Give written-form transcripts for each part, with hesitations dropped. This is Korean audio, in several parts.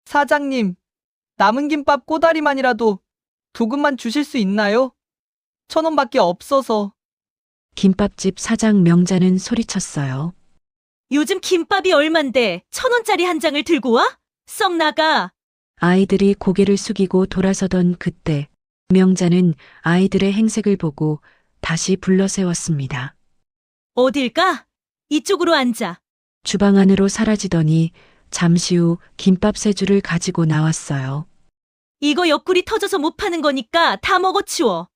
사장님, 남은 김밥 꼬다리만이라도 조금만 주실 수 있나요? 1,000원밖에 없어서. 김밥집 사장 명자는 소리쳤어요. 요즘 김밥이 얼만데 1,000원짜리 한 장을 들고 와? 썩 나가. 아이들이 고개를 숙이고 돌아서던 그때 명자는 아이들의 행색을 보고 다시 불러 세웠습니다. 어딜 가? 이쪽으로 앉아. 주방 안으로 사라지더니 잠시 후 김밥 세 줄을 가지고 나왔어요. 이거 옆구리 터져서 못 파는 거니까 다 먹어치워.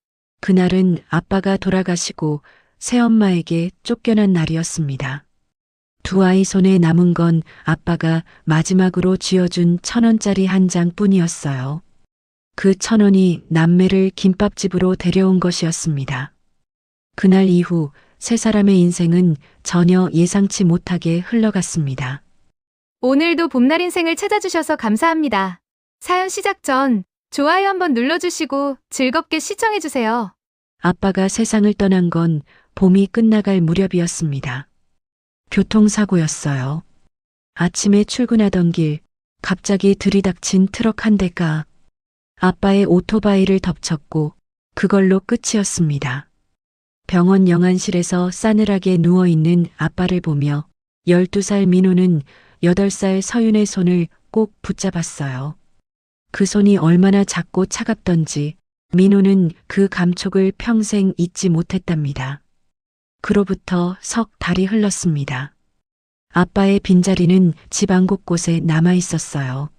그날은 아빠가 돌아가시고 새엄마에게 쫓겨난 날이었습니다. 두 아이 손에 남은 건 아빠가 마지막으로 쥐어준 1,000원짜리 한 장뿐이었어요. 그 1,000원이 남매를 김밥집으로 데려온 것이었습니다. 그날 이후 세 사람의 인생은 전혀 예상치 못하게 흘러갔습니다. 오늘도 봄날 인생을 찾아주셔서 감사합니다. 사연 시작 전 좋아요 한번 눌러주시고 즐겁게 시청해주세요. 아빠가 세상을 떠난 건 봄이 끝나갈 무렵이었습니다. 교통사고였어요. 아침에 출근하던 길, 갑자기 들이닥친 트럭 한 대가 아빠의 오토바이를 덮쳤고 그걸로 끝이었습니다. 병원 영안실에서 싸늘하게 누워있는 아빠를 보며 12살 민호는 8살 서윤의 손을 꼭 붙잡았어요. 그 손이 얼마나 작고 차갑던지 민호는 그 감촉을 평생 잊지 못했답니다. 그로부터 석 달이 흘렀습니다. 아빠의 빈자리는 집안 곳곳에 남아 있었어요.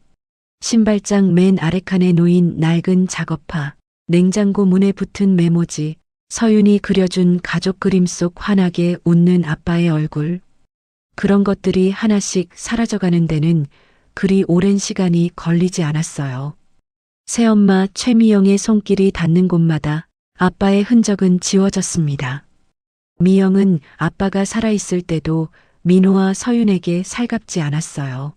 신발장 맨 아래칸에 놓인 낡은 작업화, 냉장고 문에 붙은 메모지, 서윤이 그려준 가족 그림 속 환하게 웃는 아빠의 얼굴. 그런 것들이 하나씩 사라져가는 데는 그리 오랜 시간이 걸리지 않았어요. 새엄마 최미영의 손길이 닿는 곳마다 아빠의 흔적은 지워졌습니다. 미영은 아빠가 살아있을 때도 민호와 서윤에게 살갑지 않았어요.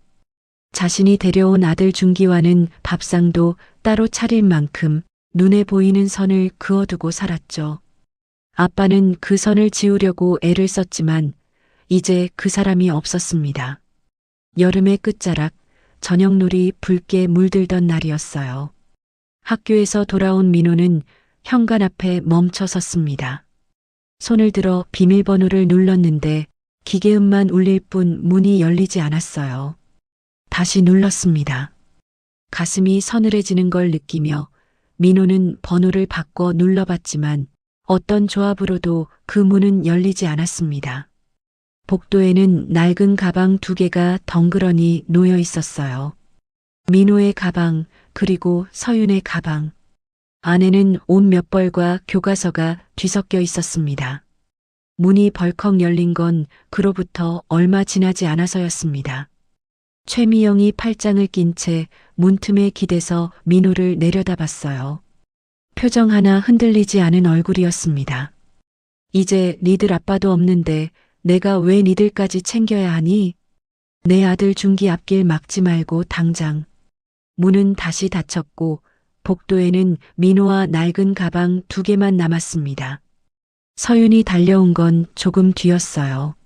자신이 데려온 아들 준기와는 밥상도 따로 차릴 만큼 눈에 보이는 선을 그어두고 살았죠. 아빠는 그 선을 지우려고 애를 썼지만 이제 그 사람이 없었습니다. 여름의 끝자락, 저녁놀이 붉게 물들던 날이었어요. 학교에서 돌아온 민호는 현관 앞에 멈춰 섰습니다. 손을 들어 비밀번호를 눌렀는데 기계음만 울릴 뿐 문이 열리지 않았어요. 다시 눌렀습니다. 가슴이 서늘해지는 걸 느끼며 민호는 번호를 바꿔 눌러봤지만 어떤 조합으로도 그 문은 열리지 않았습니다. 복도에는 낡은 가방 2개가 덩그러니 놓여 있었어요. 민호의 가방, 그리고 서윤의 가방. 안에는 옷 몇 벌과 교과서가 뒤섞여 있었습니다. 문이 벌컥 열린 건 그로부터 얼마 지나지 않아서였습니다. 최미영이 팔짱을 낀 채 문틈에 기대서 민호를 내려다봤어요. 표정 하나 흔들리지 않은 얼굴이었습니다. 이제 니들 아빠도 없는데 내가 왜 니들까지 챙겨야 하니? 내 아들 준기 앞길 막지 말고 당장. 문은 다시 닫혔고 복도에는 민호와 낡은 가방 2개만 남았습니다. 서윤이 달려온 건 조금 뒤였어요.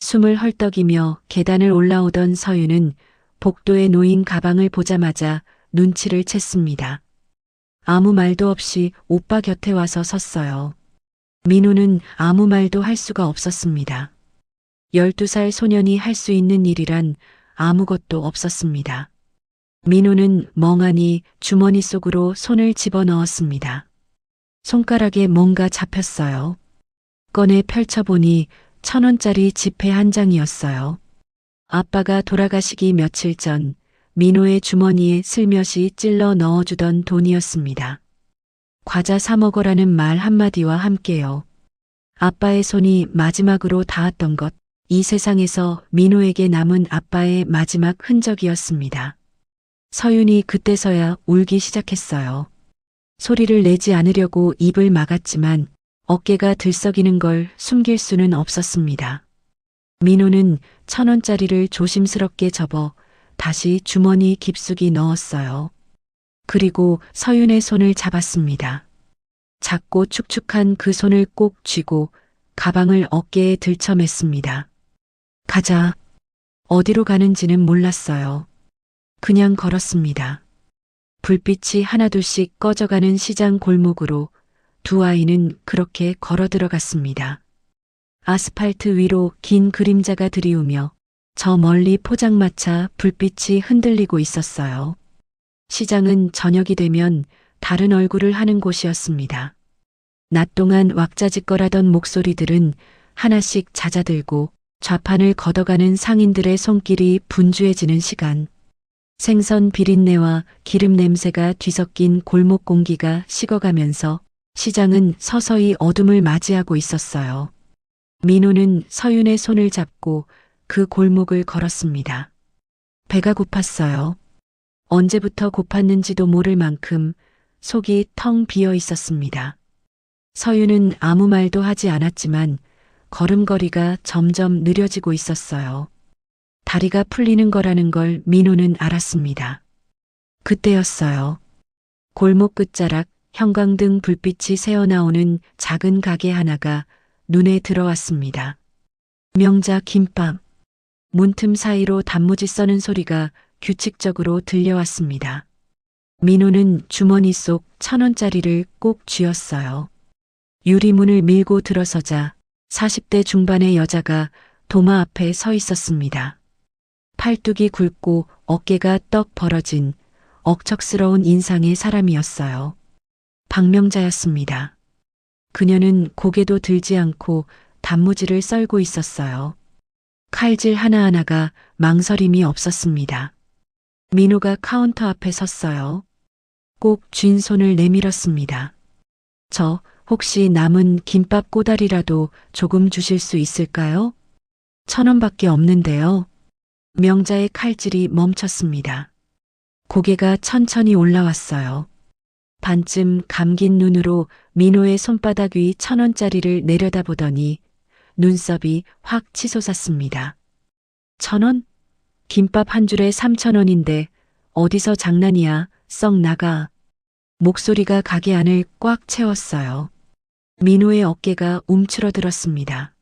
숨을 헐떡이며 계단을 올라오던 서윤은 복도에 놓인 가방을 보자마자 눈치를 챘습니다. 아무 말도 없이 오빠 곁에 와서 섰어요. 민호는 아무 말도 할 수가 없었습니다. 12살 소년이 할 수 있는 일이란 아무것도 없었습니다. 민호는 멍하니 주머니 속으로 손을 집어넣었습니다. 손가락에 뭔가 잡혔어요. 꺼내 펼쳐보니 1,000원짜리 지폐 한 장이었어요. 아빠가 돌아가시기 며칠 전 민호의 주머니에 슬며시 찔러 넣어주던 돈이었습니다. 과자 사 먹어라는 말 한마디와 함께요. 아빠의 손이 마지막으로 닿았던 것, 이 세상에서 민호에게 남은 아빠의 마지막 흔적이었습니다. 서윤이 그때서야 울기 시작했어요. 소리를 내지 않으려고 입을 막았지만 어깨가 들썩이는 걸 숨길 수는 없었습니다. 민호는 1,000원짜리를 조심스럽게 접어 다시 주머니 깊숙이 넣었어요. 그리고 서윤의 손을 잡았습니다. 작고 축축한 그 손을 꼭 쥐고 가방을 어깨에 들쳐맸습니다. 가자. 어디로 가는지는 몰랐어요. 그냥 걸었습니다. 불빛이 하나둘씩 꺼져가는 시장 골목으로 두 아이는 그렇게 걸어 들어갔습니다. 아스팔트 위로 긴 그림자가 드리우며 저 멀리 포장마차 불빛이 흔들리고 있었어요. 시장은 저녁이 되면 다른 얼굴을 하는 곳이었습니다. 낮 동안 왁자지껄하던 목소리들은 하나씩 잦아들고 좌판을 걷어가는 상인들의 손길이 분주해지는 시간. 생선 비린내와 기름 냄새가 뒤섞인 골목 공기가 식어가면서 시장은 서서히 어둠을 맞이하고 있었어요. 민호는 서윤의 손을 잡고 그 골목을 걸었습니다. 배가 고팠어요. 언제부터 고팠는지도 모를 만큼 속이 텅 비어 있었습니다. 서윤은 아무 말도 하지 않았지만 걸음걸이가 점점 느려지고 있었어요. 다리가 풀리는 거라는 걸 민호는 알았습니다. 그때였어요. 골목 끝자락 형광등 불빛이 새어나오는 작은 가게 하나가 눈에 들어왔습니다. 명자 김밥. 문틈 사이로 단무지 써는 소리가 규칙적으로 들려왔습니다. 민호는 주머니 속 1,000원짜리를 꼭 쥐었어요. 유리문을 밀고 들어서자 40대 중반의 여자가 도마 앞에 서 있었습니다. 팔뚝이 굵고 어깨가 떡 벌어진 억척스러운 인상의 사람이었어요. 박명자였습니다. 그녀는 고개도 들지 않고 단무지를 썰고 있었어요. 칼질 하나하나가 망설임이 없었습니다. 민호가 카운터 앞에 섰어요. 꼭 쥔 손을 내밀었습니다. 저 혹시 남은 김밥 꼬다리라도 조금 주실 수 있을까요? 1,000원밖에 없는데요. 명자의 칼질이 멈췄습니다. 고개가 천천히 올라왔어요. 반쯤 감긴 눈으로 민호의 손바닥 위 1,000원짜리를 내려다보더니 눈썹이 확 치솟았습니다. 1,000원? 김밥 한 줄에 3,000원인데 어디서 장난이야, 썩 나가. 목소리가 가게 안을 꽉 채웠어요. 민호의 어깨가 움츠러들었습니다.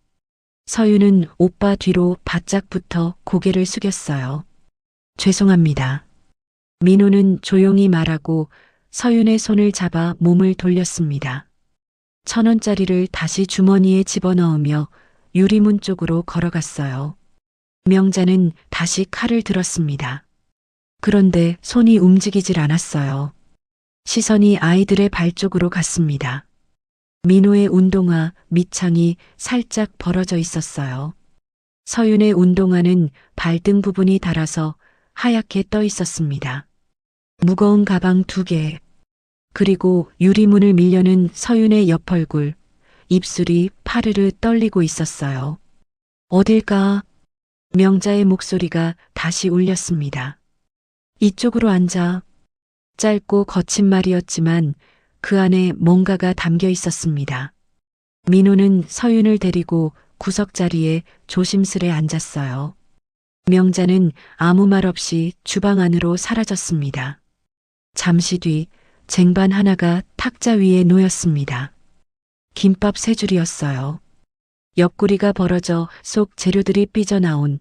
서윤은 오빠 뒤로 바짝 붙어 고개를 숙였어요. 죄송합니다. 민호는 조용히 말하고 서윤의 손을 잡아 몸을 돌렸습니다. 1,000원짜리를 다시 주머니에 집어넣으며 유리문 쪽으로 걸어갔어요. 명자는 다시 칼을 들었습니다. 그런데 손이 움직이질 않았어요. 시선이 아이들의 발 쪽으로 갔습니다. 민호의 운동화 밑창이 살짝 벌어져 있었어요. 서윤의 운동화는 발등 부분이 닳아서 하얗게 떠 있었습니다. 무거운 가방 2개, 그리고 유리문을 밀려는 서윤의 옆 얼굴, 입술이 파르르 떨리고 있었어요. 어딜까? 명자의 목소리가 다시 울렸습니다. 이쪽으로 앉아. 짧고 거친 말이었지만 그 안에 뭔가가 담겨 있었습니다. 민호는 서윤을 데리고 구석자리에 조심스레 앉았어요. 명자는 아무 말 없이 주방 안으로 사라졌습니다. 잠시 뒤 쟁반 하나가 탁자 위에 놓였습니다. 김밥 3줄이었어요. 옆구리가 벌어져 속 재료들이 삐져나온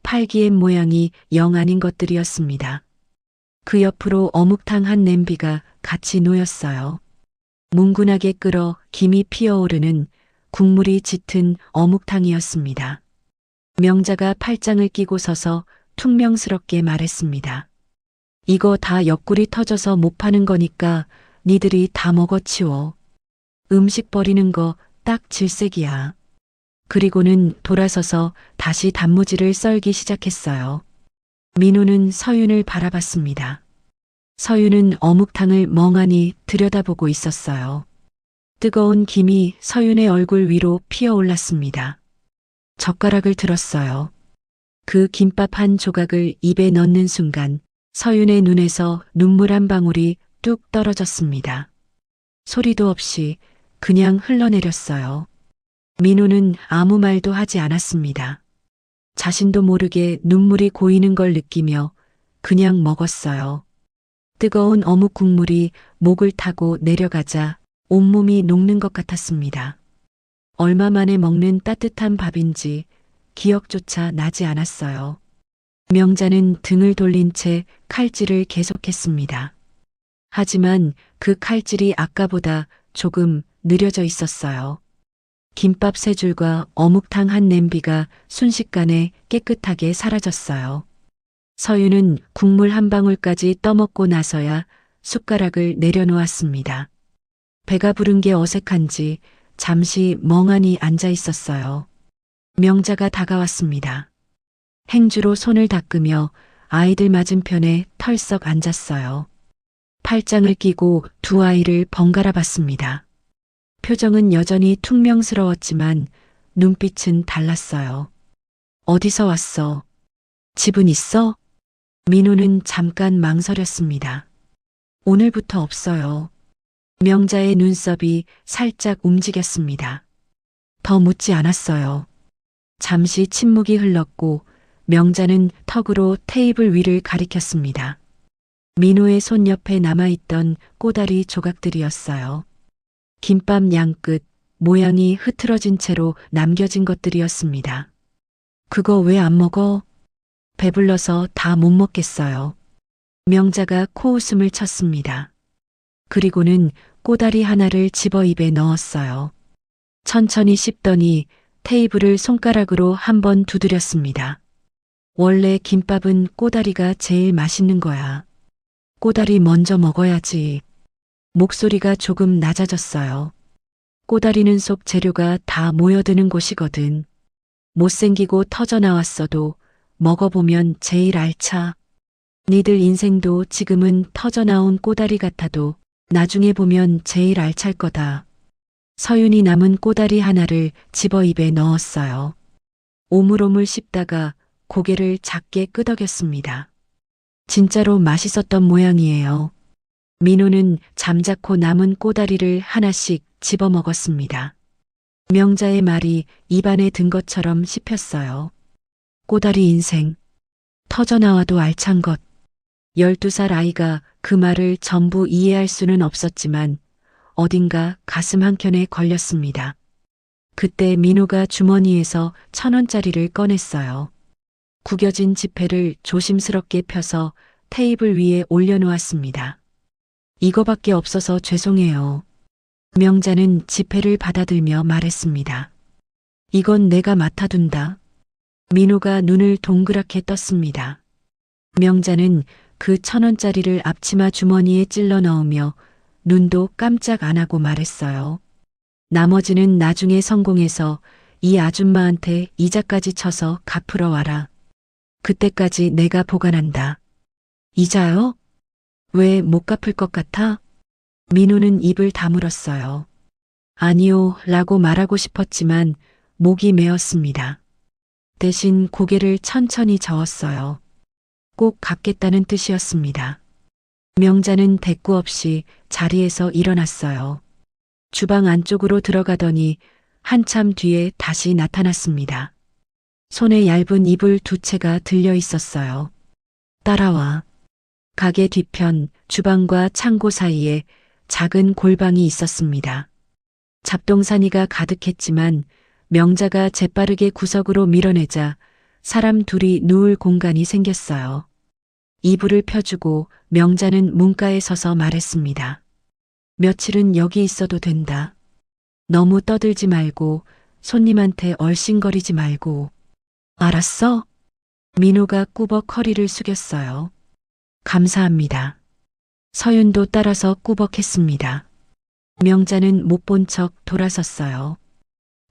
팔기엔 모양이 영 아닌 것들이었습니다. 그 옆으로 어묵탕 한 냄비가 같이 놓였어요. 뭉근하게 끓어 김이 피어오르는 국물이 짙은 어묵탕이었습니다. 명자가 팔짱을 끼고 서서 퉁명스럽게 말했습니다. 이거 다 옆구리 터져서 못 파는 거니까 니들이 다 먹어치워. 음식 버리는 거 딱 질색이야. 그리고는 돌아서서 다시 단무지를 썰기 시작했어요. 민호는 서윤을 바라봤습니다. 서윤은 어묵탕을 멍하니 들여다보고 있었어요. 뜨거운 김이 서윤의 얼굴 위로 피어올랐습니다. 젓가락을 들었어요. 그 김밥 한 조각을 입에 넣는 순간 서윤의 눈에서 눈물 한 방울이 뚝 떨어졌습니다. 소리도 없이 그냥 흘러내렸어요. 민호는 아무 말도 하지 않았습니다. 자신도 모르게 눈물이 고이는 걸 느끼며 그냥 먹었어요. 뜨거운 어묵 국물이 목을 타고 내려가자 온몸이 녹는 것 같았습니다. 얼마 만에 먹는 따뜻한 밥인지 기억조차 나지 않았어요. 명자는 등을 돌린 채 칼질을 계속했습니다. 하지만 그 칼질이 아까보다 조금 느려져 있었어요. 김밥 세 줄과 어묵탕 한 냄비가 순식간에 깨끗하게 사라졌어요. 서윤은 국물 한 방울까지 떠먹고 나서야 숟가락을 내려놓았습니다. 배가 부른 게 어색한지 잠시 멍하니 앉아 있었어요. 명자가 다가왔습니다. 행주로 손을 닦으며 아이들 맞은편에 털썩 앉았어요. 팔짱을 끼고 두 아이를 번갈아 봤습니다. 표정은 여전히 퉁명스러웠지만 눈빛은 달랐어요. 어디서 왔어? 집은 있어? 민호는 잠깐 망설였습니다. 오늘부터 없어요. 명자의 눈썹이 살짝 움직였습니다. 더 묻지 않았어요. 잠시 침묵이 흘렀고 명자는 턱으로 테이블 위를 가리켰습니다. 민호의 손 옆에 남아있던 꼬다리 조각들이었어요. 김밥 양끝, 모양이 흐트러진 채로 남겨진 것들이었습니다. 그거 왜 안 먹어? 배불러서 다 못 먹겠어요. 명자가 코웃음을 쳤습니다. 그리고는 꼬다리 하나를 집어 입에 넣었어요. 천천히 씹더니 테이블을 손가락으로 한번 두드렸습니다. 원래 김밥은 꼬다리가 제일 맛있는 거야. 꼬다리 먼저 먹어야지. 목소리가 조금 낮아졌어요. 꼬다리는 속 재료가 다 모여드는 곳이거든. 못생기고 터져나왔어도 먹어보면 제일 알차. 니들 인생도 지금은 터져나온 꼬다리 같아도 나중에 보면 제일 알찰 거다. 서윤이 남은 꼬다리 하나를 집어 입에 넣었어요. 오물오물 씹다가 고개를 작게 끄덕였습니다. 진짜로 맛있었던 모양이에요. 민호는 잠자코 남은 꼬다리를 하나씩 집어 먹었습니다. 명자의 말이 입안에 든 것처럼 씹혔어요. 꼬다리 인생. 터져나와도 알찬 것. 12살 아이가 그 말을 전부 이해할 수는 없었지만 어딘가 가슴 한켠에 걸렸습니다. 그때 민호가 주머니에서 1,000원짜리를 꺼냈어요. 구겨진 지폐를 조심스럽게 펴서 테이블 위에 올려놓았습니다. 이거밖에 없어서 죄송해요. 명자는 지폐를 받아들며 말했습니다. 이건 내가 맡아둔다. 민호가 눈을 동그랗게 떴습니다. 명자는 그 1,000원짜리를 앞치마 주머니에 찔러 넣으며 눈도 깜짝 안 하고 말했어요. 나머지는 나중에 성공해서 이 아줌마한테 이자까지 쳐서 갚으러 와라. 그때까지 내가 보관한다. 이자요? 왜 못 갚을 것 같아? 민호는 입을 다물었어요. 아니요 라고 말하고 싶었지만 목이 메었습니다. 대신 고개를 천천히 저었어요. 꼭 갚겠다는 뜻이었습니다. 명자는 대꾸 없이 자리에서 일어났어요. 주방 안쪽으로 들어가더니 한참 뒤에 다시 나타났습니다. 손에 얇은 이불 2채가 들려 있었어요. 따라와. 가게 뒤편 주방과 창고 사이에 작은 골방이 있었습니다. 잡동사니가 가득했지만 명자가 재빠르게 구석으로 밀어내자 사람 둘이 누울 공간이 생겼어요. 이불을 펴주고 명자는 문가에 서서 말했습니다. 며칠은 여기 있어도 된다. 너무 떠들지 말고 손님한테 얼씬거리지 말고. 알았어? 민호가 꾸벅 허리를 숙였어요. 감사합니다. 서윤도 따라서 꾸벅했습니다. 명자는 못 본 척 돌아섰어요.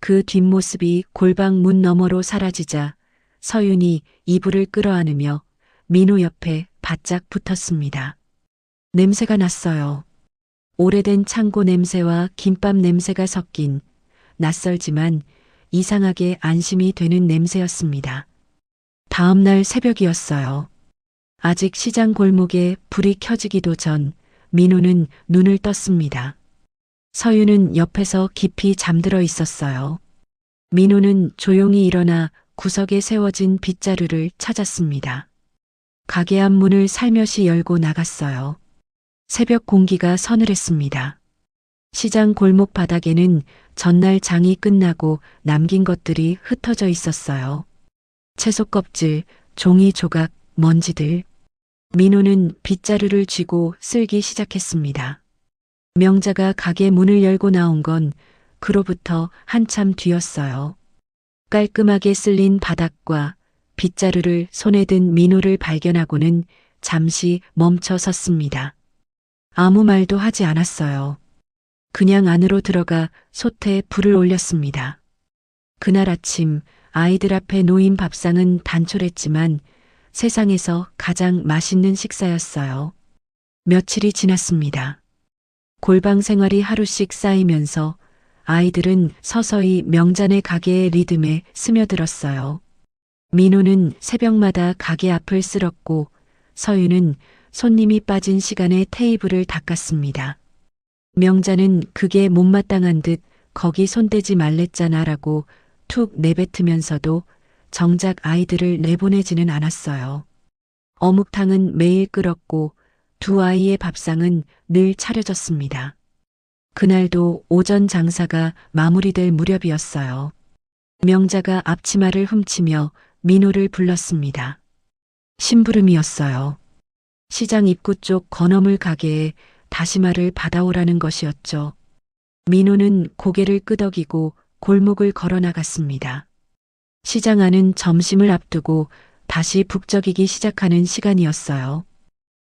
그 뒷모습이 골방 문 너머로 사라지자 서윤이 이불을 끌어안으며 민호 옆에 바짝 붙었습니다. 냄새가 났어요. 오래된 창고 냄새와 김밥 냄새가 섞인 낯설지만 이상하게 안심이 되는 냄새였습니다. 다음 날 새벽이었어요. 아직 시장 골목에 불이 켜지기도 전 민호는 눈을 떴습니다. 서윤은 옆에서 깊이 잠들어 있었어요. 민호는 조용히 일어나 구석에 세워진 빗자루를 찾았습니다. 가게 앞 문을 살며시 열고 나갔어요. 새벽 공기가 서늘했습니다. 시장 골목 바닥에는 전날 장이 끝나고 남긴 것들이 흩어져 있었어요. 채소 껍질, 종이 조각, 먼지들. 민호는 빗자루를 쥐고 쓸기 시작했습니다. 명자가 가게 문을 열고 나온 건 그로부터 한참 뒤였어요. 깔끔하게 쓸린 바닥과 빗자루를 손에 든 민호를 발견하고는 잠시 멈춰 섰습니다. 아무 말도 하지 않았어요. 그냥 안으로 들어가 솥에 불을 올렸습니다. 그날 아침 아이들 앞에 놓인 밥상은 단촐했지만 세상에서 가장 맛있는 식사였어요. 며칠이 지났습니다. 골방 생활이 하루씩 쌓이면서 아이들은 서서히 명자네 가게의 리듬에 스며들었어요. 민호는 새벽마다 가게 앞을 쓸었고 서윤은 손님이 빠진 시간에 테이블을 닦았습니다. 명자는 그게 못마땅한 듯 거기 손대지 말랬잖아라고 툭 내뱉으면서도 정작 아이들을 내보내지는 않았어요. 어묵탕은 매일 끓었고 두 아이의 밥상은 늘 차려졌습니다. 그날도 오전 장사가 마무리될 무렵이었어요. 명자가 앞치마를 훔치며 민호를 불렀습니다. 심부름이었어요. 시장 입구 쪽 건어물 가게에 다시마를 받아오라는 것이었죠. 민호는 고개를 끄덕이고 골목을 걸어 나갔습니다. 시장 안은 점심을 앞두고 다시 북적이기 시작하는 시간이었어요.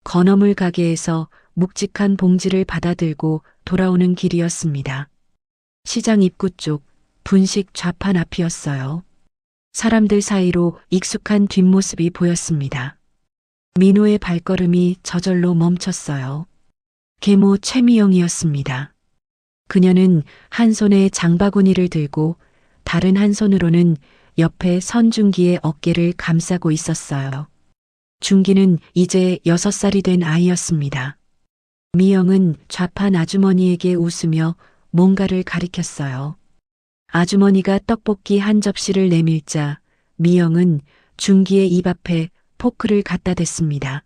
건어물 가게에서 묵직한 봉지를 받아들고 돌아오는 길이었습니다. 시장 입구 쪽 분식 좌판 앞이었어요. 사람들 사이로 익숙한 뒷모습이 보였습니다. 민호의 발걸음이 저절로 멈췄어요. 계모 최미영이었습니다. 그녀는 한 손에 장바구니를 들고 다른 한 손으로는 옆에 선중기의 어깨를 감싸고 있었어요. 중기는 이제 6살이 된 아이였습니다. 미영은 좌판 아주머니에게 웃으며 뭔가를 가리켰어요. 아주머니가 떡볶이 한 접시를 내밀자 미영은 중기의 입 앞에 포크를 갖다 댔습니다.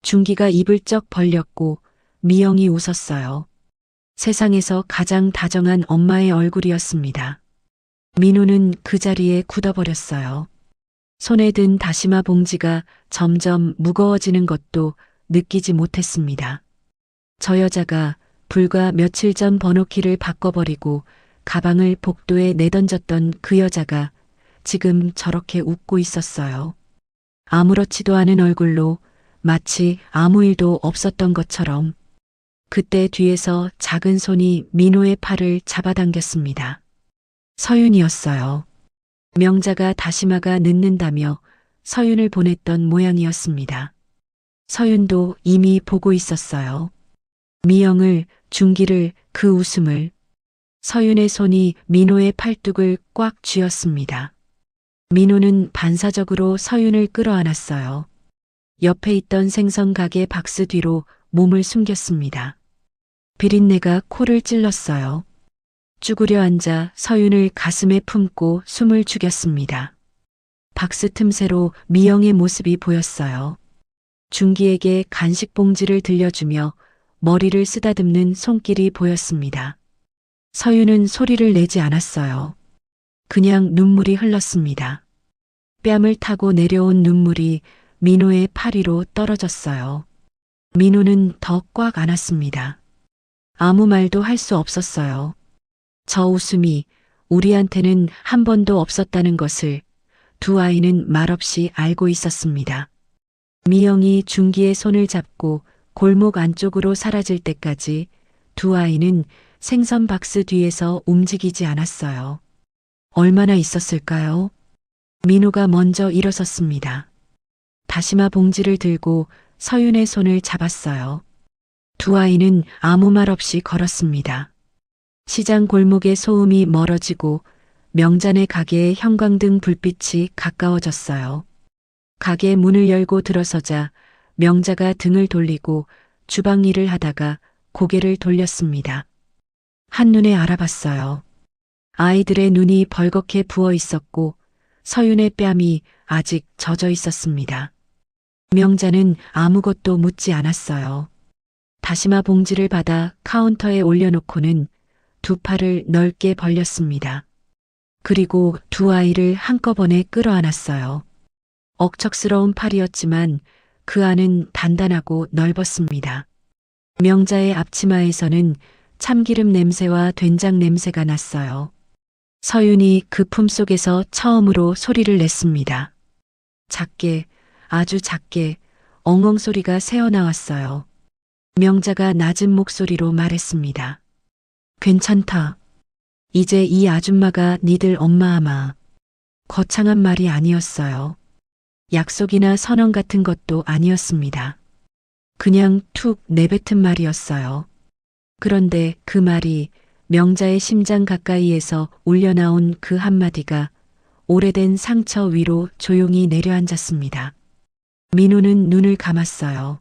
중기가 입을 쩍 벌렸고 미영이 웃었어요. 세상에서 가장 다정한 엄마의 얼굴이었습니다. 민호는 그 자리에 굳어버렸어요. 손에 든 다시마 봉지가 점점 무거워지는 것도 느끼지 못했습니다. 저 여자가 불과 며칠 전 번호키를 바꿔버리고 가방을 복도에 내던졌던 그 여자가 지금 저렇게 웃고 있었어요. 아무렇지도 않은 얼굴로 마치 아무 일도 없었던 것처럼. 그때 뒤에서 작은 손이 민호의 팔을 잡아당겼습니다. 서윤이었어요. 명자가 다시마가 늦는다며 서윤을 보냈던 모양이었습니다. 서윤도 이미 보고 있었어요. 미영을, 중기를, 그 웃음을. 서윤의 손이 민호의 팔뚝을 꽉 쥐었습니다. 민호는 반사적으로 서윤을 끌어안았어요. 옆에 있던 생선 가게 박스 뒤로 몸을 숨겼습니다. 비린내가 코를 찔렀어요. 쭈그려 앉아 서윤을 가슴에 품고 숨을 죽였습니다. 박스 틈새로 미영의 모습이 보였어요. 중기에게 간식 봉지를 들려주며 머리를 쓰다듬는 손길이 보였습니다. 서윤은 소리를 내지 않았어요. 그냥 눈물이 흘렀습니다. 뺨을 타고 내려온 눈물이 민호의 팔 위로 떨어졌어요. 민호는 더 꽉 안았습니다. 아무 말도 할 수 없었어요. 저 웃음이 우리한테는 한 번도 없었다는 것을 두 아이는 말없이 알고 있었습니다. 미영이 중기의 손을 잡고 골목 안쪽으로 사라질 때까지 두 아이는 생선 박스 뒤에서 움직이지 않았어요. 얼마나 있었을까요? 민호가 먼저 일어섰습니다. 다시마 봉지를 들고 서윤의 손을 잡았어요. 두 아이는 아무 말 없이 걸었습니다. 시장 골목의 소음이 멀어지고 명자네 가게의 형광등 불빛이 가까워졌어요. 가게 문을 열고 들어서자 명자가 등을 돌리고 주방 일을 하다가 고개를 돌렸습니다. 한눈에 알아봤어요. 아이들의 눈이 벌겋게 부어 있었고 서윤의 뺨이 아직 젖어 있었습니다. 명자는 아무것도 묻지 않았어요. 다시마 봉지를 받아 카운터에 올려놓고는 두 팔을 넓게 벌렸습니다. 그리고 두 아이를 한꺼번에 끌어안았어요. 억척스러운 팔이었지만 그 안은 단단하고 넓었습니다. 명자의 앞치마에서는 참기름 냄새와 된장 냄새가 났어요. 서윤이 그 품속에서 처음으로 소리를 냈습니다. 작게, 아주 작게 엉엉 소리가 새어나왔어요. 명자가 낮은 목소리로 말했습니다. 괜찮다. 이제 이 아줌마가 니들 엄마 아마. 거창한 말이 아니었어요. 약속이나 선언 같은 것도 아니었습니다. 그냥 툭 내뱉은 말이었어요. 그런데 그 말이 명자의 심장 가까이에서 울려나온 그 한마디가 오래된 상처 위로 조용히 내려앉았습니다. 민호는 눈을 감았어요.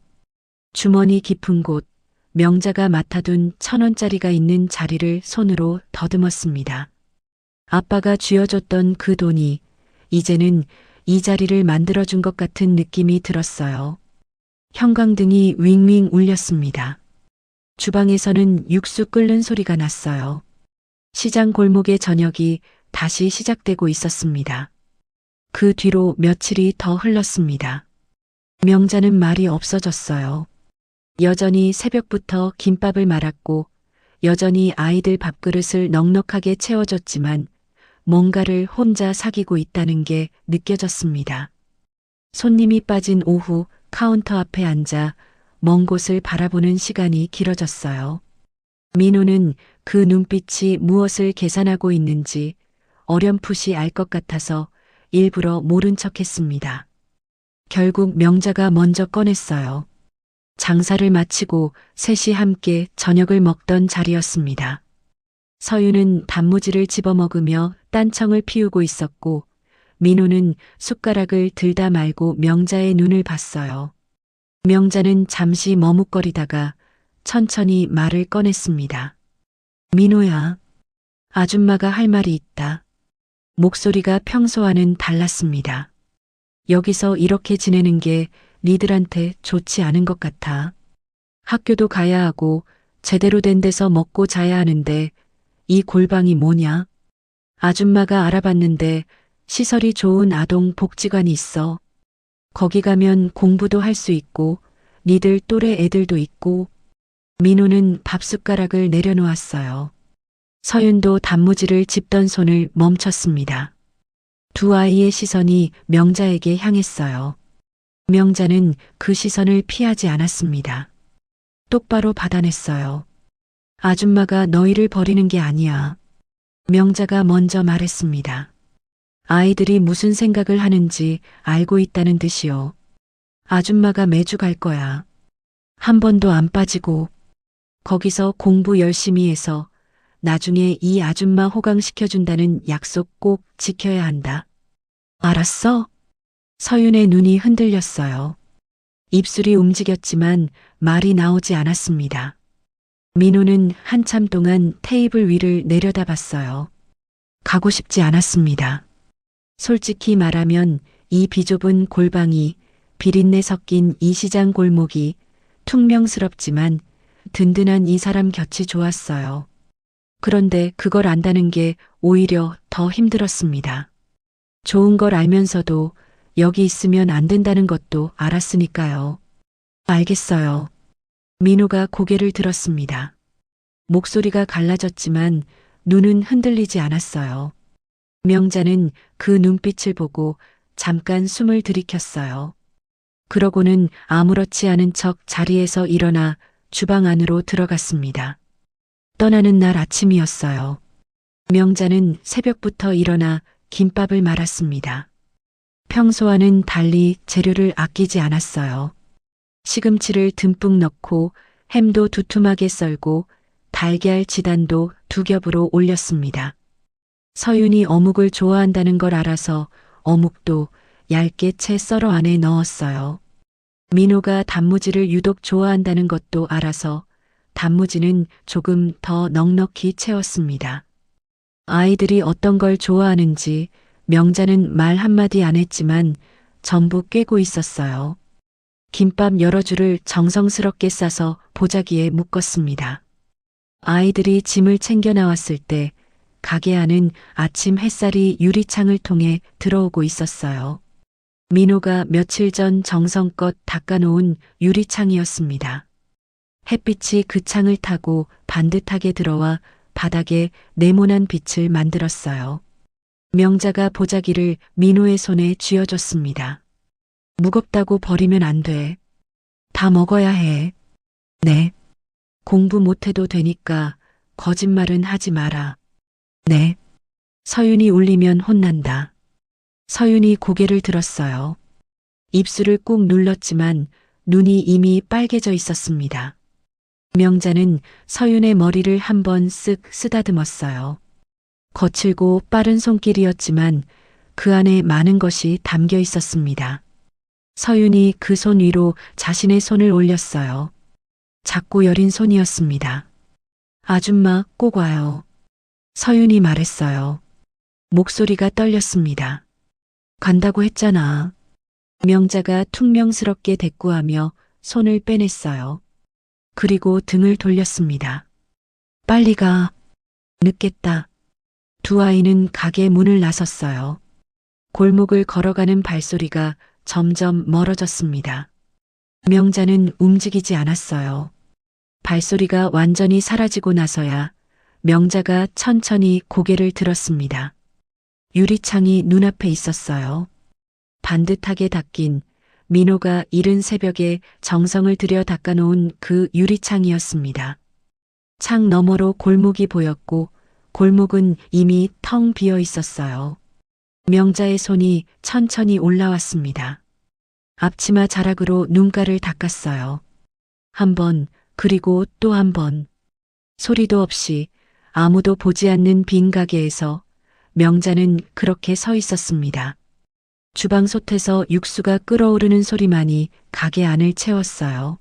주머니 깊은 곳, 명자가 맡아둔 1,000원짜리가 있는 자리를 손으로 더듬었습니다. 아빠가 쥐어줬던 그 돈이 이제는 이 자리를 만들어준 것 같은 느낌이 들었어요. 형광등이 윙윙 울렸습니다. 주방에서는 육수 끓는 소리가 났어요. 시장 골목의 저녁이 다시 시작되고 있었습니다. 그 뒤로 며칠이 더 흘렀습니다. 명자는 말이 없어졌어요. 여전히 새벽부터 김밥을 말았고 여전히 아이들 밥그릇을 넉넉하게 채워줬지만 뭔가를 혼자 사귀고 있다는 게 느껴졌습니다. 손님이 빠진 오후 카운터 앞에 앉아 먼 곳을 바라보는 시간이 길어졌어요. 민호는 그 눈빛이 무엇을 계산하고 있는지 어렴풋이 알 것 같아서 일부러 모른 척했습니다. 결국 명자가 먼저 꺼냈어요. 장사를 마치고 셋이 함께 저녁을 먹던 자리였습니다. 서윤은 단무지를 집어먹으며 딴청을 피우고 있었고 민호는 숟가락을 들다 말고 명자의 눈을 봤어요. 명자는 잠시 머뭇거리다가 천천히 말을 꺼냈습니다. 민호야, 아줌마가 할 말이 있다. 목소리가 평소와는 달랐습니다. 여기서 이렇게 지내는 게 니들한테 좋지 않은 것 같아. 학교도 가야 하고 제대로 된 데서 먹고 자야 하는데 이 골방이 뭐냐? 아줌마가 알아봤는데 시설이 좋은 아동 복지관이 있어. 거기 가면 공부도 할 수 있고 니들 또래 애들도 있고. 민호는 밥숟가락을 내려놓았어요. 서윤도 단무지를 집던 손을 멈췄습니다. 두 아이의 시선이 명자에게 향했어요. 명자는 그 시선을 피하지 않았습니다. 똑바로 받아냈어요. 아줌마가 너희를 버리는 게 아니야. 명자가 먼저 말했습니다. 아이들이 무슨 생각을 하는지 알고 있다는 듯이요. 아줌마가 매주 갈 거야. 한 번도 안 빠지고 거기서 공부 열심히 해서 나중에 이 아줌마 호강시켜준다는 약속 꼭 지켜야 한다. 알았어? 서윤의 눈이 흔들렸어요. 입술이 움직였지만 말이 나오지 않았습니다. 민호는 한참 동안 테이블 위를 내려다봤어요. 가고 싶지 않았습니다. 솔직히 말하면 이 비좁은 골방이 비린내 섞인 이 시장 골목이 퉁명스럽지만 든든한 이 사람 곁이 좋았어요. 그런데 그걸 안다는 게 오히려 더 힘들었습니다. 좋은 걸 알면서도 여기 있으면 안 된다는 것도 알았으니까요. 알겠어요. 민호가 고개를 들었습니다. 목소리가 갈라졌지만 눈은 흔들리지 않았어요. 명자는 그 눈빛을 보고 잠깐 숨을 들이켰어요. 그러고는 아무렇지 않은 척 자리에서 일어나 주방 안으로 들어갔습니다. 떠나는 날 아침이었어요. 명자는 새벽부터 일어나 김밥을 말았습니다. 평소와는 달리 재료를 아끼지 않았어요. 시금치를 듬뿍 넣고 햄도 두툼하게 썰고 달걀 지단도 2겹으로 올렸습니다. 서윤이 어묵을 좋아한다는 걸 알아서 어묵도 얇게 채 썰어 안에 넣었어요. 민호가 단무지를 유독 좋아한다는 것도 알아서 단무지는 조금 더 넉넉히 채웠습니다. 아이들이 어떤 걸 좋아하는지 명자는 말 한마디 안 했지만 전부 꿰고 있었어요. 김밥 여러 줄을 정성스럽게 싸서 보자기에 묶었습니다. 아이들이 짐을 챙겨 나왔을 때 가게 안은 아침 햇살이 유리창을 통해 들어오고 있었어요. 민호가 며칠 전 정성껏 닦아놓은 유리창이었습니다. 햇빛이 그 창을 타고 반듯하게 들어와 바닥에 네모난 빛을 만들었어요. 명자가 보자기를 민호의 손에 쥐어줬습니다. 무겁다고 버리면 안 돼. 다 먹어야 해. 네. 공부 못해도 되니까 거짓말은 하지 마라. 네. 서윤이 울리면 혼난다. 서윤이 고개를 들었어요. 입술을 꾹 눌렀지만 눈이 이미 빨개져 있었습니다. 명자는 서윤의 머리를 한번 쓱 쓰다듬었어요. 거칠고 빠른 손길이었지만 그 안에 많은 것이 담겨 있었습니다. 서윤이 그 손 위로 자신의 손을 올렸어요. 작고 여린 손이었습니다. 아줌마 꼭 와요. 서윤이 말했어요. 목소리가 떨렸습니다. 간다고 했잖아. 명자가 퉁명스럽게 대꾸하며 손을 빼냈어요. 그리고 등을 돌렸습니다. 빨리 가. 늦겠다. 두 아이는 가게 문을 나섰어요. 골목을 걸어가는 발소리가 점점 멀어졌습니다. 명자는 움직이지 않았어요. 발소리가 완전히 사라지고 나서야 명자가 천천히 고개를 들었습니다. 유리창이 눈앞에 있었어요. 반듯하게 닦인 민호가 이른 새벽에 정성을 들여 닦아놓은 그 유리창이었습니다. 창 너머로 골목이 보였고 골목은 이미 텅 비어 있었어요. 명자의 손이 천천히 올라왔습니다. 앞치마 자락으로 눈가를 닦았어요. 한 번, 그리고 또 한 번. 소리도 없이 아무도 보지 않는 빈 가게에서 명자는 그렇게 서 있었습니다. 주방 솥에서 육수가 끓어오르는 소리만이 가게 안을 채웠어요.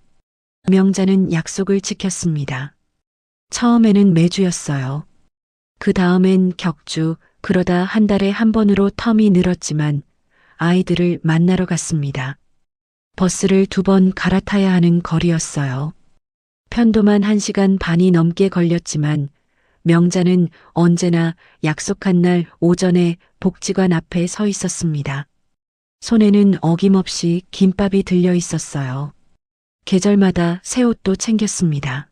명자는 약속을 지켰습니다. 처음에는 매주였어요. 그 다음엔 격주, 그러다 한 달에 한 번으로 텀이 늘었지만 아이들을 만나러 갔습니다. 버스를 2번 갈아타야 하는 거리였어요. 편도만 1시간 반이 넘게 걸렸지만 명자는 언제나 약속한 날 오전에 복지관 앞에 서 있었습니다. 손에는 어김없이 김밥이 들려 있었어요. 계절마다 새 옷도 챙겼습니다.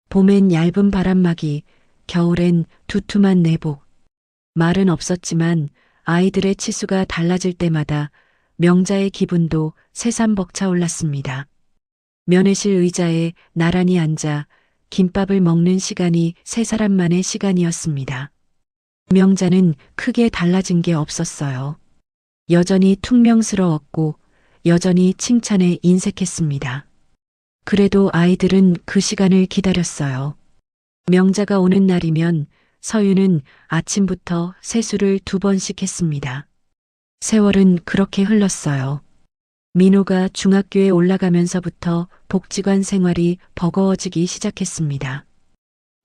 봄엔 얇은 바람막이, 겨울엔 두툼한 내복. 말은 없었지만 아이들의 치수가 달라질 때마다 명자의 기분도 새삼 벅차올랐습니다. 면회실 의자에 나란히 앉아 김밥을 먹는 시간이 3사람만의 시간이었습니다. 명자는 크게 달라진 게 없었어요. 여전히 퉁명스러웠고 여전히 칭찬에 인색했습니다. 그래도 아이들은 그 시간을 기다렸어요. 명자가 오는 날이면 서윤은 아침부터 세수를 2번씩 했습니다. 세월은 그렇게 흘렀어요. 민호가 중학교에 올라가면서부터 복지관 생활이 버거워지기 시작했습니다.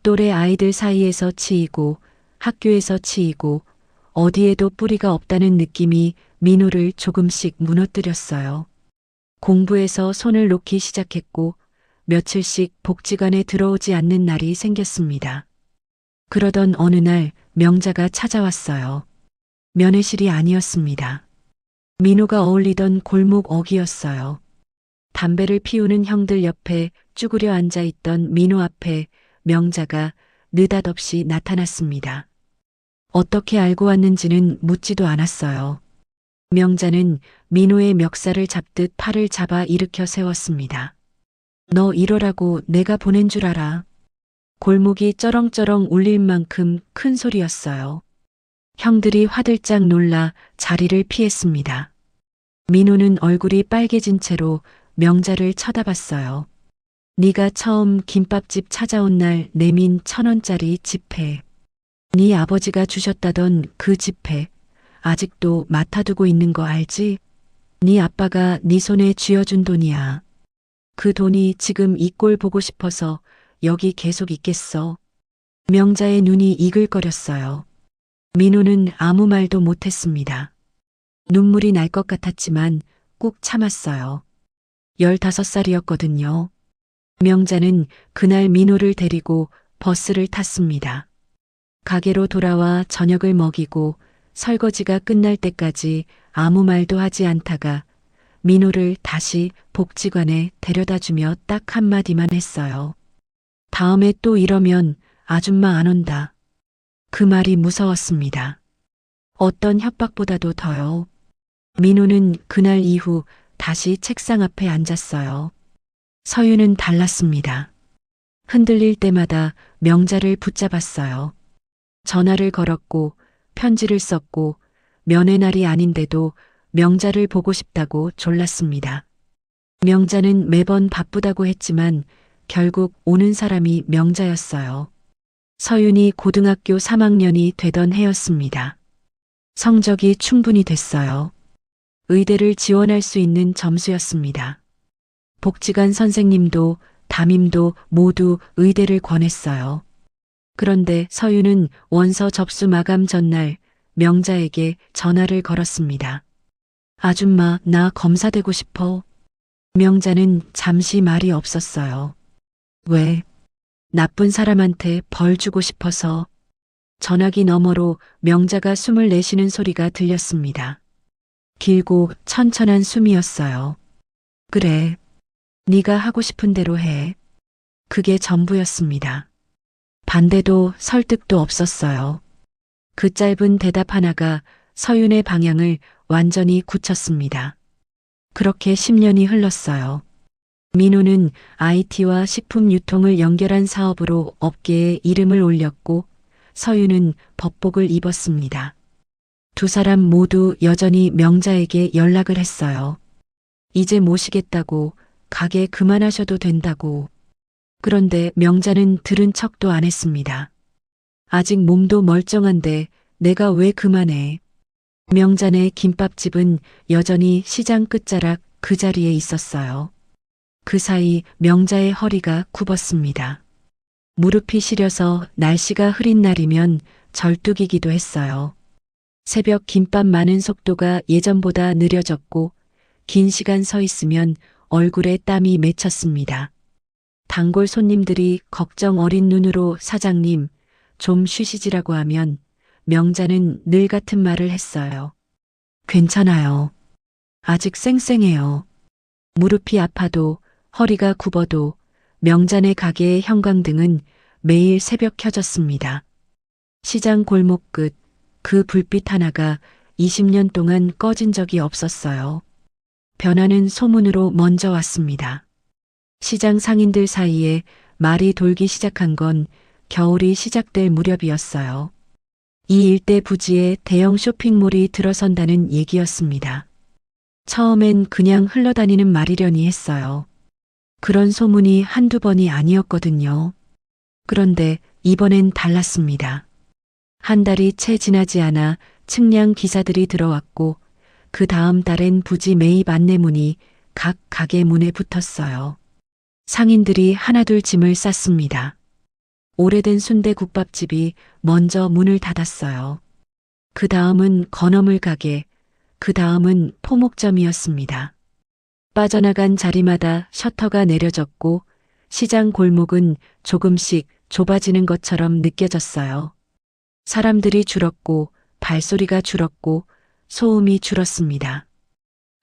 또래 아이들 사이에서 치이고 학교에서 치이고 어디에도 뿌리가 없다는 느낌이 민호를 조금씩 무너뜨렸어요. 공부에서 손을 놓기 시작했고 며칠씩 복지관에 들어오지 않는 날이 생겼습니다. 그러던 어느 날 명자가 찾아왔어요. 면회실이 아니었습니다. 민호가 어울리던 골목 어귀였어요. 담배를 피우는 형들 옆에 쭈그려 앉아있던 민호 앞에 명자가 느닷없이 나타났습니다. 어떻게 알고 왔는지는 묻지도 않았어요. 명자는 민호의 멱살을 잡듯 팔을 잡아 일으켜 세웠습니다. 너 이러라고 내가 보낸 줄 알아. 골목이 쩌렁쩌렁 울릴 만큼 큰 소리였어요. 형들이 화들짝 놀라 자리를 피했습니다. 민호는 얼굴이 빨개진 채로 명자를 쳐다봤어요. 네가 처음 김밥집 찾아온 날 내민 1,000원짜리 지폐. 네 아버지가 주셨다던 그 지폐. 아직도 맡아두고 있는 거 알지? 네 아빠가 네 손에 쥐어준 돈이야. 그 돈이 지금 이 꼴 보고 싶어서 여기 계속 있겠어. 명자의 눈이 이글거렸어요. 민호는 아무 말도 못했습니다. 눈물이 날 것 같았지만 꾹 참았어요. 15살이었거든요. 명자는 그날 민호를 데리고 버스를 탔습니다. 가게로 돌아와 저녁을 먹이고 설거지가 끝날 때까지 아무 말도 하지 않다가 민호를 다시 복지관에 데려다주며 딱 한마디만 했어요. 다음에 또 이러면 아줌마 안 온다. 그 말이 무서웠습니다. 어떤 협박보다도 더요. 민호는 그날 이후 다시 책상 앞에 앉았어요. 서유는 달랐습니다. 흔들릴 때마다 명자를 붙잡았어요. 전화를 걸었고 편지를 썼고 면회 날이 아닌데도 명자를 보고 싶다고 졸랐습니다. 명자는 매번 바쁘다고 했지만 결국 오는 사람이 명자였어요. 서윤이 고등학교 3학년이 되던 해였습니다. 성적이 충분히 됐어요. 의대를 지원할 수 있는 점수였습니다. 복지관 선생님도 담임도 모두 의대를 권했어요. 그런데 서윤은 원서 접수 마감 전날 명자에게 전화를 걸었습니다. 아줌마, 나 검사되고 싶어. 명자는 잠시 말이 없었어요. 왜? 나쁜 사람한테 벌 주고 싶어서. 전화기 너머로 명자가 숨을 내쉬는 소리가 들렸습니다. 길고 천천한 숨이었어요. 그래. 네가 하고 싶은 대로 해. 그게 전부였습니다. 반대도 설득도 없었어요. 그 짧은 대답 하나가 서윤의 방향을 완전히 굳혔습니다. 그렇게 10년이 흘렀어요. 민호는 IT와 식품 유통을 연결한 사업으로 업계에 이름을 올렸고 서윤은 법복을 입었습니다. 두 사람 모두 여전히 명자에게 연락을 했어요. 이제 모시겠다고, 가게 그만하셔도 된다고. 그런데 명자는 들은 척도 안 했습니다. 아직 몸도 멀쩡한데 내가 왜 그만해. 명자네 김밥집은 여전히 시장 끝자락 그 자리에 있었어요. 그 사이 명자의 허리가 굽었습니다. 무릎이 시려서 날씨가 흐린 날이면 절뚝이기도 했어요. 새벽 김밥 마는 속도가 예전보다 느려졌고 긴 시간 서 있으면 얼굴에 땀이 맺혔습니다. 단골 손님들이 걱정 어린 눈으로 사장님, 좀 쉬시지라고 하면 명자는 늘 같은 말을 했어요. 괜찮아요. 아직 쌩쌩해요. 무릎이 아파도 허리가 굽어도 명자네 가게의 형광등은 매일 새벽 켜졌습니다. 시장 골목 끝 그 불빛 하나가 20년 동안 꺼진 적이 없었어요. 변화는 소문으로 먼저 왔습니다. 시장 상인들 사이에 말이 돌기 시작한 건 겨울이 시작될 무렵이었어요. 이 일대 부지에 대형 쇼핑몰이 들어선다는 얘기였습니다. 처음엔 그냥 흘러다니는 말이려니 했어요. 그런 소문이 한두 번이 아니었거든요. 그런데 이번엔 달랐습니다. 한 달이 채 지나지 않아 측량 기사들이 들어왔고 그 다음 달엔 부지 매입 안내문이 각 가게 문에 붙었어요. 상인들이 하나둘 짐을 쌌습니다. 오래된 순대국밥집이 먼저 문을 닫았어요. 그 다음은 건어물 가게, 그 다음은 포목점이었습니다. 빠져나간 자리마다 셔터가 내려졌고 시장 골목은 조금씩 좁아지는 것처럼 느껴졌어요. 사람들이 줄었고 발소리가 줄었고 소음이 줄었습니다.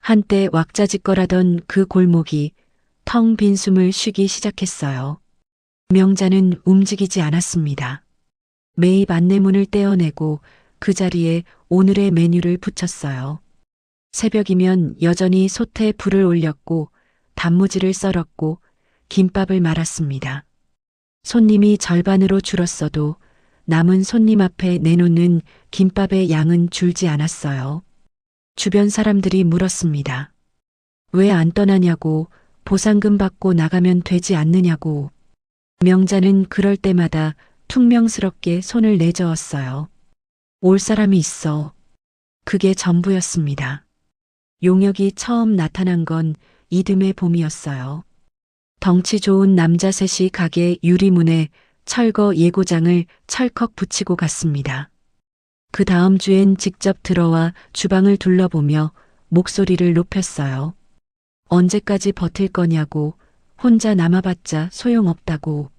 한때 왁자지껄하던 그 골목이 텅 빈 숨을 쉬기 시작했어요. 명자는 움직이지 않았습니다. 매입 안내문을 떼어내고 그 자리에 오늘의 메뉴를 붙였어요. 새벽이면 여전히 솥에 불을 올렸고 단무지를 썰었고 김밥을 말았습니다. 손님이 절반으로 줄었어도 남은 손님 앞에 내놓는 김밥의 양은 줄지 않았어요. 주변 사람들이 물었습니다. 왜 안 떠나냐고, 보상금 받고 나가면 되지 않느냐고. 명자는 그럴 때마다 퉁명스럽게 손을 내저었어요. 올 사람이 있어. 그게 전부였습니다. 용역이 처음 나타난 건 이듬해 봄이었어요. 덩치 좋은 남자 셋이 가게 유리문에 철거 예고장을 철컥 붙이고 갔습니다. 그 다음 주엔 직접 들어와 주방을 둘러보며 목소리를 높였어요. 언제까지 버틸 거냐고, 혼자 남아봤자 소용없다고.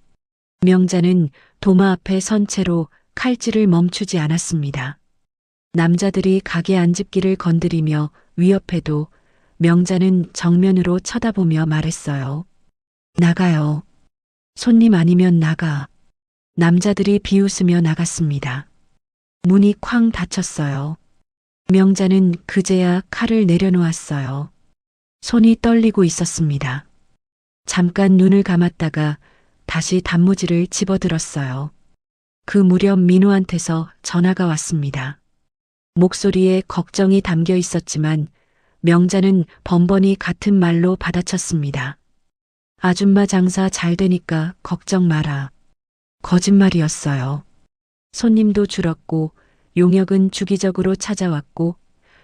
명자는 도마 앞에 선 채로 칼질을 멈추지 않았습니다. 남자들이 가게 안집기를 건드리며 위협해도 명자는 정면으로 쳐다보며 말했어요. 나가요. 손님 아니면 나가. 남자들이 비웃으며 나갔습니다. 문이 쾅 닫혔어요. 명자는 그제야 칼을 내려놓았어요. 손이 떨리고 있었습니다. 잠깐 눈을 감았다가 다시 단무지를 집어들었어요. 그 무렵 민호한테서 전화가 왔습니다. 목소리에 걱정이 담겨 있었지만 명자는 번번이 같은 말로 받아쳤습니다. 아줌마 장사 잘 되니까 걱정 마라. 거짓말이었어요. 손님도 줄었고 용역은 주기적으로 찾아왔고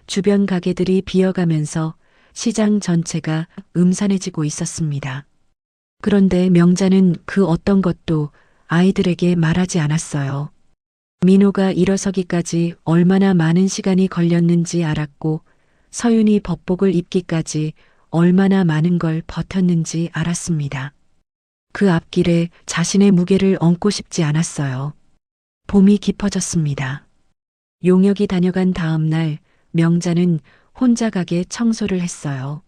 주변 가게들이 비어가면서 시장 전체가 음산해지고 있었습니다. 그런데 명자는 그 어떤 것도 아이들에게 말하지 않았어요. 민호가 일어서기까지 얼마나 많은 시간이 걸렸는지 알았고 서윤이 법복을 입기까지 얼마나 많은 걸 버텼는지 알았습니다. 그 앞길에 자신의 무게를 얹고 싶지 않았어요. 봄이 깊어졌습니다. 용역이 다녀간 다음 날 명자는 혼자 가게 청소를 했어요.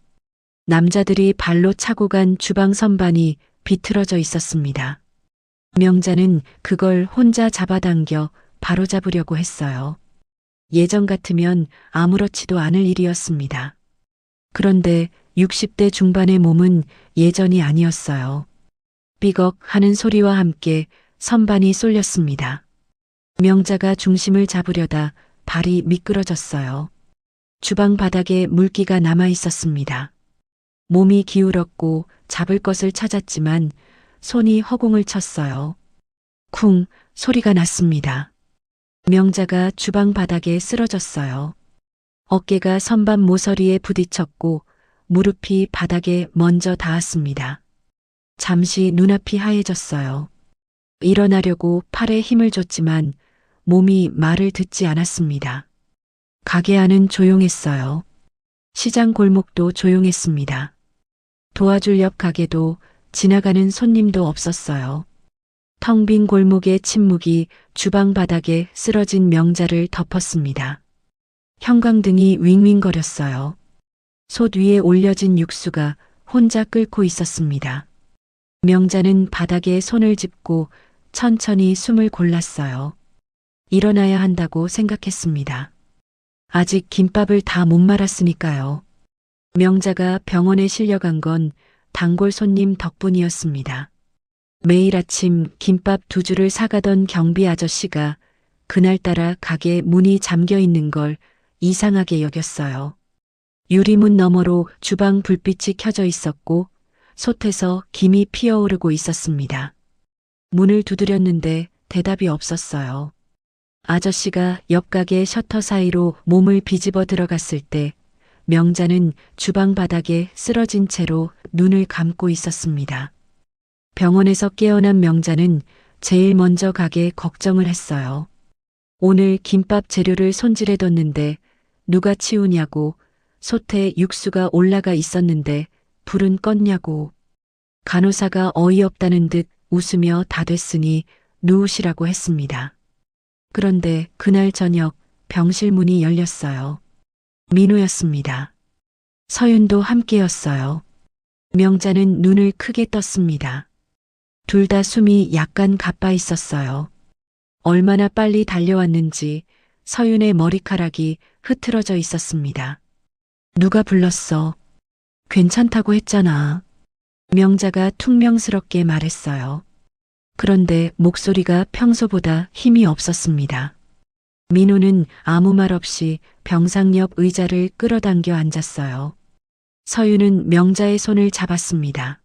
남자들이 발로 차고 간 주방 선반이 비틀어져 있었습니다. 명자는 그걸 혼자 잡아당겨 바로잡으려고 했어요. 예전 같으면 아무렇지도 않을 일이었습니다. 그런데 60대 중반의 몸은 예전이 아니었어요. 삐걱 하는 소리와 함께 선반이 쏠렸습니다. 명자가 중심을 잡으려다 발이 미끄러졌어요. 주방 바닥에 물기가 남아 있었습니다. 몸이 기울었고 잡을 것을 찾았지만 손이 허공을 쳤어요. 쿵 소리가 났습니다. 명자가 주방 바닥에 쓰러졌어요. 어깨가 선반 모서리에 부딪혔고 무릎이 바닥에 먼저 닿았습니다. 잠시 눈앞이 하얘졌어요. 일어나려고 팔에 힘을 줬지만 몸이 말을 듣지 않았습니다. 가게 안은 조용했어요. 시장 골목도 조용했습니다. 도와줄 옆 가게도 지나가는 손님도 없었어요. 텅 빈 골목의 침묵이 주방 바닥에 쓰러진 명자를 덮었습니다. 형광등이 윙윙거렸어요. 솥 위에 올려진 육수가 혼자 끓고 있었습니다. 명자는 바닥에 손을 짚고 천천히 숨을 골랐어요. 일어나야 한다고 생각했습니다. 아직 김밥을 다 못 말았으니까요. 명자가 병원에 실려간 건 단골 손님 덕분이었습니다. 매일 아침 김밥 2줄을 사가던 경비 아저씨가 그날따라 가게 문이 잠겨 있는 걸 이상하게 여겼어요. 유리문 너머로 주방 불빛이 켜져 있었고 솥에서 김이 피어오르고 있었습니다. 문을 두드렸는데 대답이 없었어요. 아저씨가 옆 가게 셔터 사이로 몸을 비집어 들어갔을 때 명자는 주방 바닥에 쓰러진 채로 눈을 감고 있었습니다. 병원에서 깨어난 명자는 제일 먼저 가게 걱정을 했어요. 오늘 김밥 재료를 손질해 뒀는데 누가 치우냐고, 솥에 육수가 올라가 있었는데 불은 껐냐고. 간호사가 어이없다는 듯 웃으며 다 됐으니 누우시라고 했습니다. 그런데 그날 저녁 병실 문이 열렸어요. 민호였습니다. 서윤도 함께였어요. 명자는 눈을 크게 떴습니다. 둘 다 숨이 약간 가빠 있었어요. 얼마나 빨리 달려왔는지 서윤의 머리카락이 흐트러져 있었습니다. 누가 불렀어? 괜찮다고 했잖아. 명자가 퉁명스럽게 말했어요. 그런데 목소리가 평소보다 힘이 없었습니다. 민호는 아무 말 없이 병상 옆 의자를 끌어당겨 앉았어요. 서윤은 명자의 손을 잡았습니다.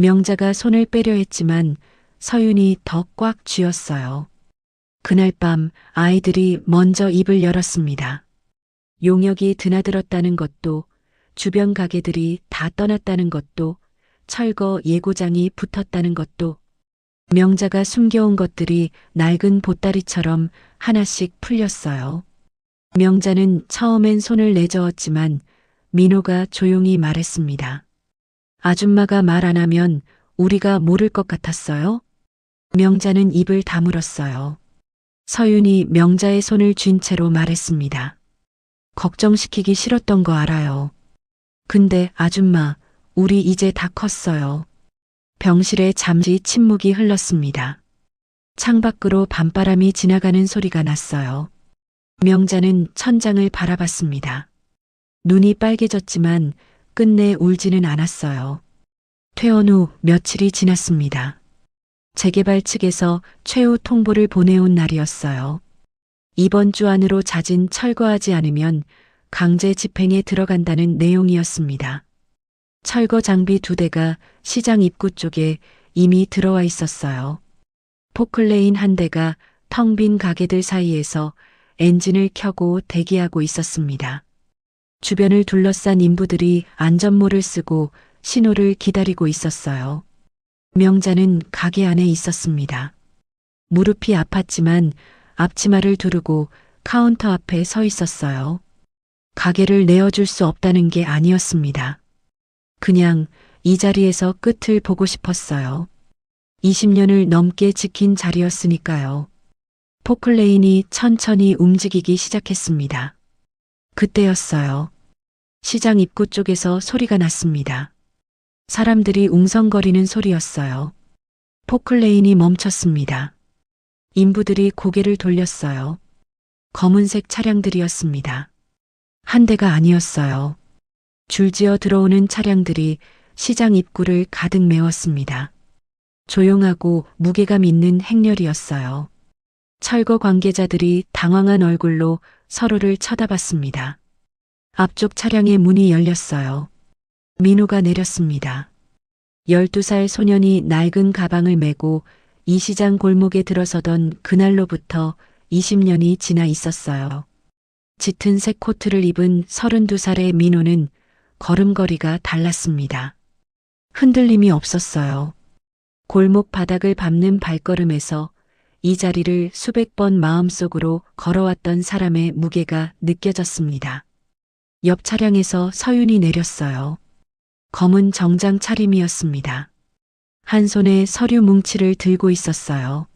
명자가 손을 빼려 했지만 서윤이 더 꽉 쥐었어요. 그날 밤 아이들이 먼저 입을 열었습니다. 용역이 드나들었다는 것도, 주변 가게들이 다 떠났다는 것도, 철거 예고장이 붙었다는 것도, 명자가 숨겨온 것들이 낡은 보따리처럼 하나씩 풀렸어요. 명자는 처음엔 손을 내저었지만 민호가 조용히 말했습니다. 아줌마가 말 안 하면 우리가 모를 것 같았어요? 명자는 입을 다물었어요. 서윤이 명자의 손을 쥔 채로 말했습니다. 걱정시키기 싫었던 거 알아요. 근데 아줌마, 우리 이제 다 컸어요. 병실에 잠시 침묵이 흘렀습니다. 창밖으로 밤바람이 지나가는 소리가 났어요. 명자는 천장을 바라봤습니다. 눈이 빨개졌지만 끝내 울지는 않았어요. 퇴원 후 며칠이 지났습니다. 재개발 측에서 최후 통보를 보내온 날이었어요. 이번 주 안으로 자진 철거하지 않으면 강제 집행에 들어간다는 내용이었습니다. 철거 장비 2대가 시장 입구 쪽에 이미 들어와 있었어요. 포클레인 1대가 텅 빈 가게들 사이에서 엔진을 켜고 대기하고 있었습니다. 주변을 둘러싼 인부들이 안전모를 쓰고 신호를 기다리고 있었어요. 명자는 가게 안에 있었습니다. 무릎이 아팠지만 앞치마를 두르고 카운터 앞에 서 있었어요. 가게를 내어줄 수 없다는 게 아니었습니다. 그냥 이 자리에서 끝을 보고 싶었어요. 20년을 넘게 지킨 자리였으니까요. 포클레인이 천천히 움직이기 시작했습니다. 그때였어요. 시장 입구 쪽에서 소리가 났습니다. 사람들이 웅성거리는 소리였어요. 포클레인이 멈췄습니다. 인부들이 고개를 돌렸어요. 검은색 차량들이었습니다. 한 대가 아니었어요. 줄지어 들어오는 차량들이 시장 입구를 가득 메웠습니다. 조용하고 무게감 있는 행렬이었어요. 철거 관계자들이 당황한 얼굴로 서로를 쳐다봤습니다. 앞쪽 차량의 문이 열렸어요. 민호가 내렸습니다. 12살 소년이 낡은 가방을 메고 이 시장 골목에 들어서던 그날로부터 20년이 지나 있었어요. 짙은 색 코트를 입은 32살의 민호는 걸음걸이가 달랐습니다. 흔들림이 없었어요. 골목 바닥을 밟는 발걸음에서 이 자리를 수백 번 마음속으로 걸어왔던 사람의 무게가 느껴졌습니다. 옆 차량에서 서윤이 내렸어요. 검은 정장 차림이었습니다. 한 손에 서류 뭉치를 들고 있었어요.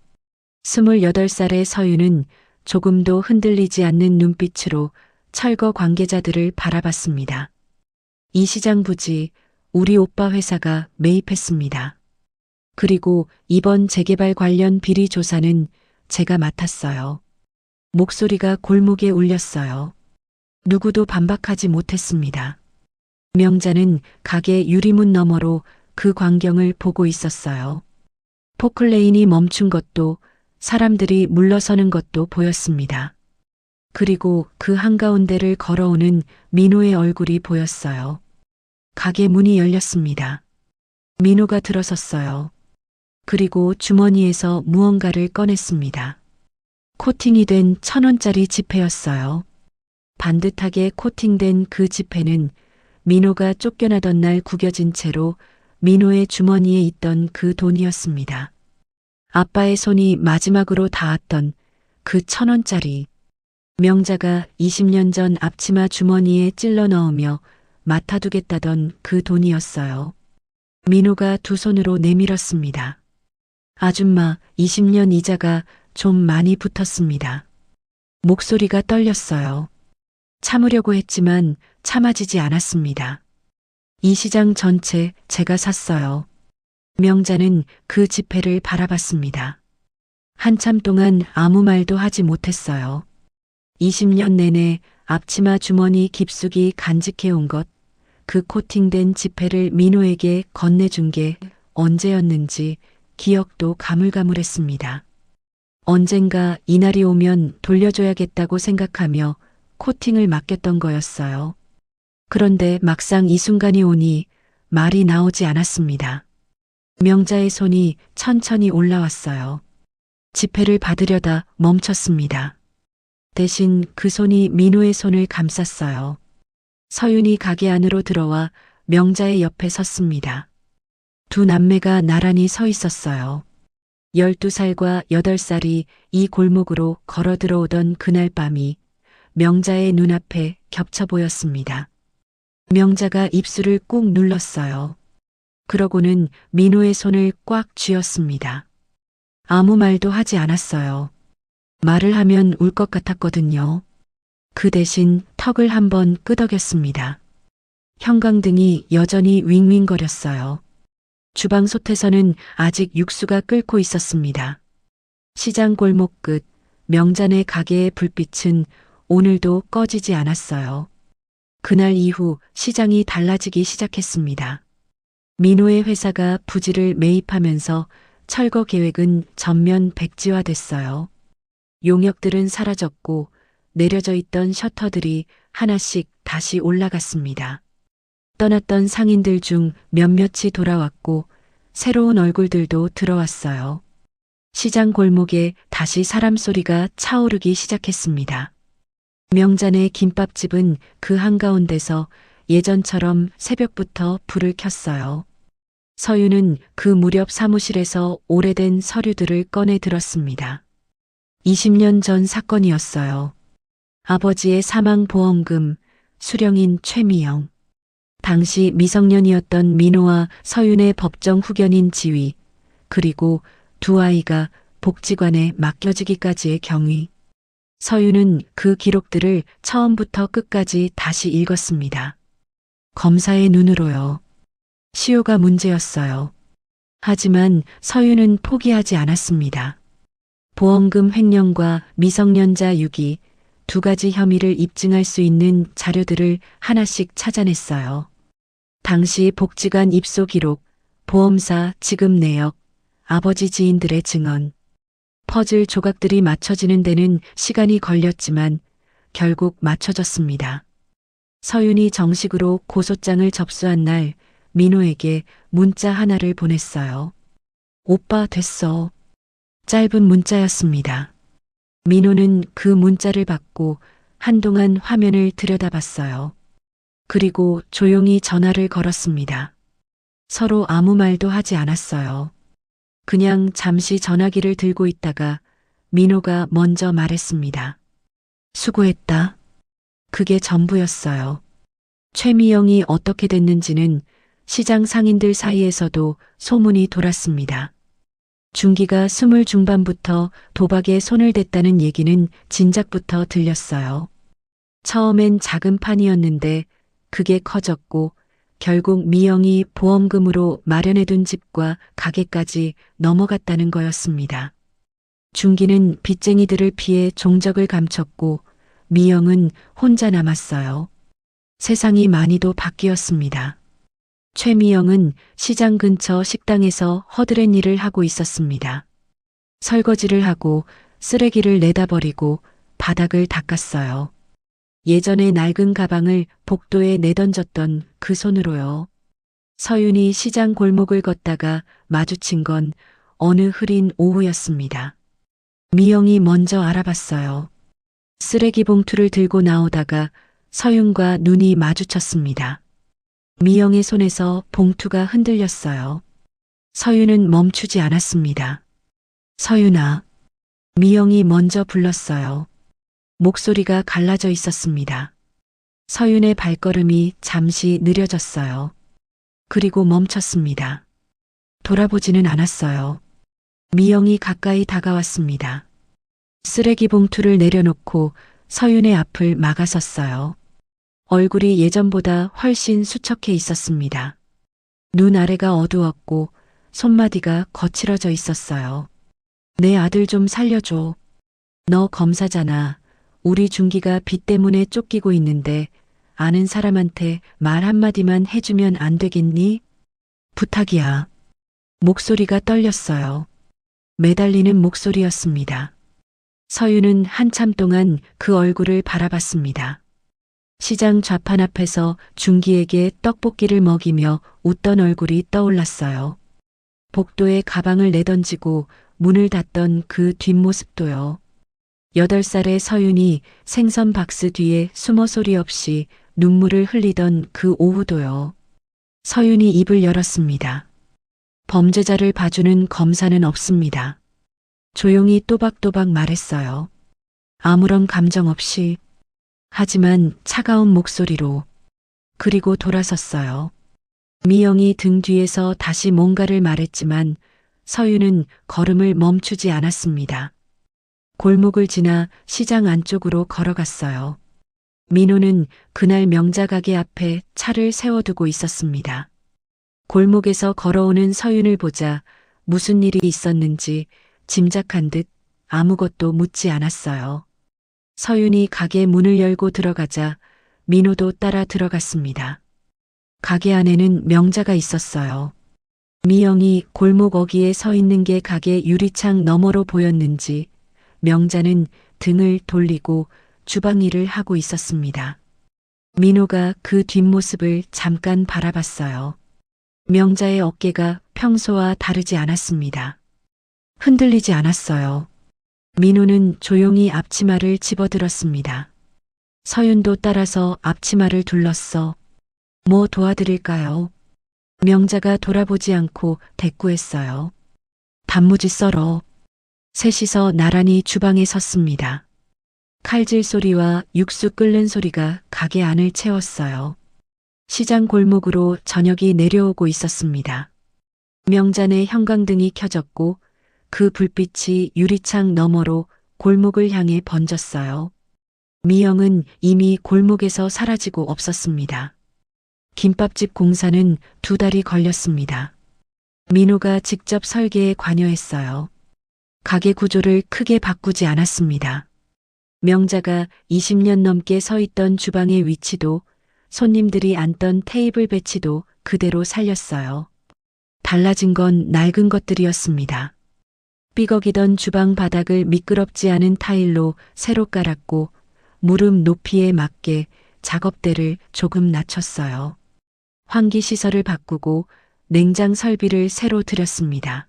28살의 서윤은 조금도 흔들리지 않는 눈빛으로 철거 관계자들을 바라봤습니다. 이 시장 부지 우리 오빠 회사가 매입했습니다. 그리고 이번 재개발 관련 비리 조사는 제가 맡았어요. 목소리가 골목에 울렸어요. 누구도 반박하지 못했습니다. 명자는 가게 유리문 너머로 그 광경을 보고 있었어요. 포클레인이 멈춘 것도 사람들이 물러서는 것도 보였습니다. 그리고 그 한가운데를 걸어오는 민호의 얼굴이 보였어요. 가게 문이 열렸습니다. 민호가 들어섰어요. 그리고 주머니에서 무언가를 꺼냈습니다. 코팅이 된 1,000원짜리 지폐였어요. 반듯하게 코팅된 그 지폐는 민호가 쫓겨나던 날 구겨진 채로 민호의 주머니에 있던 그 돈이었습니다. 아빠의 손이 마지막으로 닿았던 그 1,000원짜리. 명자가 20년 전 앞치마 주머니에 찔러 넣으며 맡아두겠다던 그 돈이었어요. 민호가 두 손으로 내밀었습니다. 아줌마, 20년 이자가 좀 많이 붙었습니다. 목소리가 떨렸어요. 참으려고 했지만 참아지지 않았습니다. 이 시장 전체 제가 샀어요. 명자는 그 지폐를 바라봤습니다. 한참 동안 아무 말도 하지 못했어요. 20년 내내 앞치마 주머니 깊숙이 간직해온 것, 그 코팅된 지폐를 민호에게 건네준 게 언제였는지 기억도 가물가물했습니다. 언젠가 이날이 오면 돌려줘야겠다고 생각하며 코팅을 맡겼던 거였어요. 그런데 막상 이 순간이 오니 말이 나오지 않았습니다. 명자의 손이 천천히 올라왔어요. 지폐를 받으려다 멈췄습니다. 대신 그 손이 민호의 손을 감쌌어요. 서윤이 가게 안으로 들어와 명자의 옆에 섰습니다. 두 남매가 나란히 서 있었어요. 12살과 8살이 이 골목으로 걸어 들어오던 그날 밤이 명자의 눈앞에 겹쳐 보였습니다. 명자가 입술을 꾹 눌렀어요. 그러고는 민호의 손을 꽉 쥐었습니다. 아무 말도 하지 않았어요. 말을 하면 울 것 같았거든요. 그 대신 턱을 한번 끄덕였습니다. 형광등이 여전히 윙윙거렸어요. 주방 솥에서는 아직 육수가 끓고 있었습니다. 시장 골목 끝 명잔의 가게의 불빛은 오늘도 꺼지지 않았어요. 그날 이후 시장이 달라지기 시작했습니다. 민호의 회사가 부지를 매입하면서 철거 계획은 전면 백지화됐어요. 용역들은 사라졌고 내려져 있던 셔터들이 하나씩 다시 올라갔습니다. 떠났던 상인들 중 몇몇이 돌아왔고 새로운 얼굴들도 들어왔어요. 시장 골목에 다시 사람 소리가 차오르기 시작했습니다. 명잔의 김밥집은 그 한가운데서 예전처럼 새벽부터 불을 켰어요. 서유는 그 무렵 사무실에서 오래된 서류들을 꺼내 들었습니다. 20년 전 사건이었어요. 아버지의 사망보험금, 수령인 최미영. 당시 미성년이었던 민호와 서윤의 법정 후견인 지위, 그리고 두 아이가 복지관에 맡겨지기까지의 경위. 서윤은 그 기록들을 처음부터 끝까지 다시 읽었습니다. 검사의 눈으로요. 시효가 문제였어요. 하지만 서윤은 포기하지 않았습니다. 보험금 횡령과 미성년자 유기, 두 가지 혐의를 입증할 수 있는 자료들을 하나씩 찾아냈어요. 당시 복지관 입소 기록, 보험사 지급 내역, 아버지 지인들의 증언. 퍼즐 조각들이 맞춰지는 데는 시간이 걸렸지만 결국 맞춰졌습니다. 서윤이 정식으로 고소장을 접수한 날 민호에게 문자 하나를 보냈어요. 오빠 됐어. 짧은 문자였습니다. 민호는 그 문자를 받고 한동안 화면을 들여다봤어요. 그리고 조용히 전화를 걸었습니다. 서로 아무 말도 하지 않았어요. 그냥 잠시 전화기를 들고 있다가 민호가 먼저 말했습니다. 수고했다. 그게 전부였어요. 최미영이 어떻게 됐는지는 시장 상인들 사이에서도 소문이 돌았습니다. 중기가 20 중반부터 도박에 손을 댔다는 얘기는 진작부터 들렸어요. 처음엔 작은 판이었는데 그게 커졌고 결국 미영이 보험금으로 마련해둔 집과 가게까지 넘어갔다는 거였습니다. 중기는 빚쟁이들을 피해 종적을 감췄고 미영은 혼자 남았어요. 세상이 많이도 바뀌었습니다. 최미영은 시장 근처 식당에서 허드렛 일을 하고 있었습니다. 설거지를 하고 쓰레기를 내다 버리고 바닥을 닦았어요. 예전에 낡은 가방을 복도에 내던졌던 그 손으로요. 서윤이 시장 골목을 걷다가 마주친 건 어느 흐린 오후였습니다. 미영이 먼저 알아봤어요. 쓰레기 봉투를 들고 나오다가 서윤과 눈이 마주쳤습니다. 미영의 손에서 봉투가 흔들렸어요. 서윤은 멈추지 않았습니다. 서윤아. 미영이 먼저 불렀어요. 목소리가 갈라져 있었습니다. 서윤의 발걸음이 잠시 느려졌어요. 그리고 멈췄습니다. 돌아보지는 않았어요. 미영이 가까이 다가왔습니다. 쓰레기 봉투를 내려놓고 서윤의 앞을 막아섰어요. 얼굴이 예전보다 훨씬 수척해 있었습니다. 눈 아래가 어두웠고 손마디가 거칠어져 있었어요. 내 아들 좀 살려줘. 너 검사잖아. 우리 중기가 빚 때문에 쫓기고 있는데 아는 사람한테 말 한마디만 해주면 안 되겠니? 부탁이야. 목소리가 떨렸어요. 매달리는 목소리였습니다. 서윤은 한참 동안 그 얼굴을 바라봤습니다. 시장 좌판 앞에서 중기에게 떡볶이를 먹이며 웃던 얼굴이 떠올랐어요. 복도에 가방을 내던지고 문을 닫던 그 뒷모습도요. 8살의 서윤이 생선 박스 뒤에 숨어 소리 없이 눈물을 흘리던 그 오후도요. 서윤이 입을 열었습니다. 범죄자를 봐주는 검사는 없습니다. 조용히 또박또박 말했어요. 아무런 감정 없이. 하지만 차가운 목소리로. 그리고 돌아섰어요. 미영이 등 뒤에서 다시 뭔가를 말했지만 서윤은 걸음을 멈추지 않았습니다. 골목을 지나 시장 안쪽으로 걸어갔어요. 민호는 그날 명자 가게 앞에 차를 세워두고 있었습니다. 골목에서 걸어오는 서윤을 보자 무슨 일이 있었는지 짐작한 듯 아무것도 묻지 않았어요. 서윤이 가게 문을 열고 들어가자 민호도 따라 들어갔습니다. 가게 안에는 명자가 있었어요. 미영이 골목 어귀에 서 있는 게 가게 유리창 너머로 보였는지 명자는 등을 돌리고 주방 일을 하고 있었습니다. 민호가 그 뒷모습을 잠깐 바라봤어요. 명자의 어깨가 평소와 다르지 않았습니다. 흔들리지 않았어요. 민호는 조용히 앞치마를 집어들었습니다. 서윤도 따라서 앞치마를 둘렀어. 뭐 도와드릴까요? 명자가 돌아보지 않고 대꾸했어요. 단무지 썰어. 셋이서 나란히 주방에 섰습니다. 칼질 소리와 육수 끓는 소리가 가게 안을 채웠어요. 시장 골목으로 저녁이 내려오고 있었습니다. 명잔의 형광등이 켜졌고 그 불빛이 유리창 너머로 골목을 향해 번졌어요. 미영은 이미 골목에서 사라지고 없었습니다. 김밥집 공사는 2달이 걸렸습니다. 민호가 직접 설계에 관여했어요. 가게 구조를 크게 바꾸지 않았습니다. 명자가 20년 넘게 서 있던 주방의 위치도 손님들이 앉던 테이블 배치도 그대로 살렸어요. 달라진 건 낡은 것들이었습니다. 삐걱이던 주방 바닥을 미끄럽지 않은 타일로 새로 깔았고 무릎 높이에 맞게 작업대를 조금 낮췄어요. 환기 시설을 바꾸고 냉장 설비를 새로 들였습니다.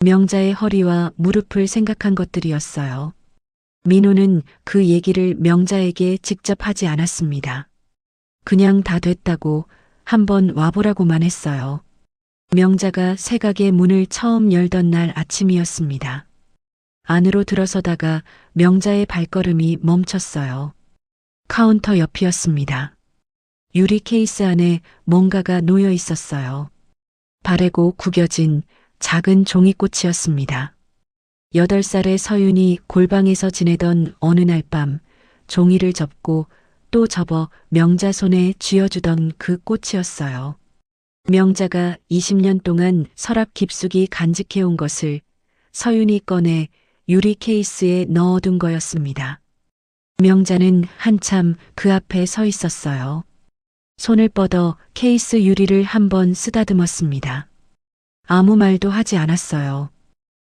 명자의 허리와 무릎을 생각한 것들이었어요. 민호는 그 얘기를 명자에게 직접 하지 않았습니다. 그냥 다 됐다고 한번 와보라고만 했어요. 명자가 새가게 문을 처음 열던 날 아침이었습니다. 안으로 들어서다가 명자의 발걸음이 멈췄어요. 카운터 옆이었습니다. 유리 케이스 안에 뭔가가 놓여 있었어요. 바래고 구겨진 작은 종이꽃이었습니다. 8살의 서윤이 골방에서 지내던 어느 날 밤 종이를 접고 또 접어 명자 손에 쥐어주던 그 꽃이었어요. 명자가 20년 동안 서랍 깊숙이 간직해온 것을 서윤이 꺼내 유리 케이스에 넣어둔 거였습니다. 명자는 한참 그 앞에 서 있었어요. 손을 뻗어 케이스 유리를 한번 쓰다듬었습니다. 아무 말도 하지 않았어요.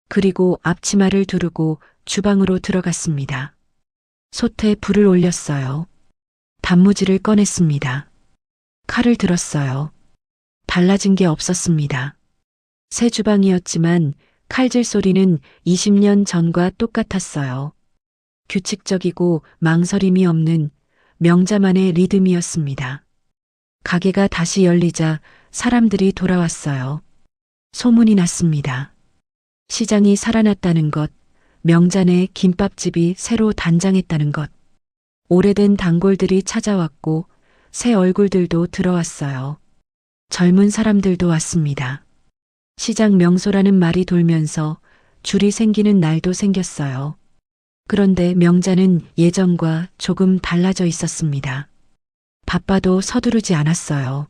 그리고 앞치마를 두르고 주방으로 들어갔습니다. 솥에 불을 올렸어요. 단무지를 꺼냈습니다. 칼을 들었어요. 달라진 게 없었습니다. 새 주방이었지만 칼질 소리는 20년 전과 똑같았어요. 규칙적이고 망설임이 없는 명자만의 리듬이었습니다. 가게가 다시 열리자 사람들이 돌아왔어요. 소문이 났습니다. 시장이 살아났다는 것, 명잔의 김밥집이 새로 단장했다는 것, 오래된 단골들이 찾아왔고 새 얼굴들도 들어왔어요. 젊은 사람들도 왔습니다. 시장 명소라는 말이 돌면서 줄이 생기는 날도 생겼어요. 그런데 명자는 예전과 조금 달라져 있었습니다. 바빠도 서두르지 않았어요.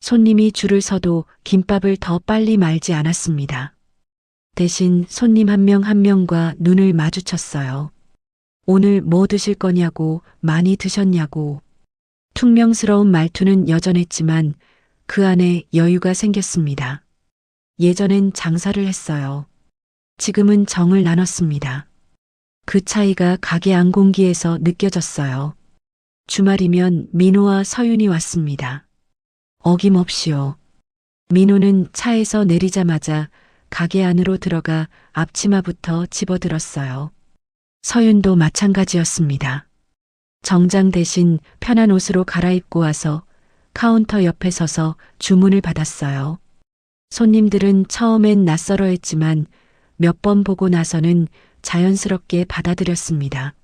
손님이 줄을 서도 김밥을 더 빨리 말지 않았습니다. 대신 손님 한 명 한 명과 눈을 마주쳤어요. 오늘 뭐 드실 거냐고, 많이 드셨냐고. 퉁명스러운 말투는 여전했지만 그 안에 여유가 생겼습니다. 예전엔 장사를 했어요. 지금은 정을 나눴습니다. 그 차이가 가게 안 공기에서 느껴졌어요. 주말이면 민호와 서윤이 왔습니다. 어김없이요. 민호는 차에서 내리자마자 가게 안으로 들어가 앞치마부터 집어들었어요. 서윤도 마찬가지였습니다. 정장 대신 편한 옷으로 갈아입고 와서 카운터 옆에 서서 주문을 받았어요. 손님들은 처음엔 낯설어했지만 몇 번 보고 나서는 자연스럽게 받아들였습니다.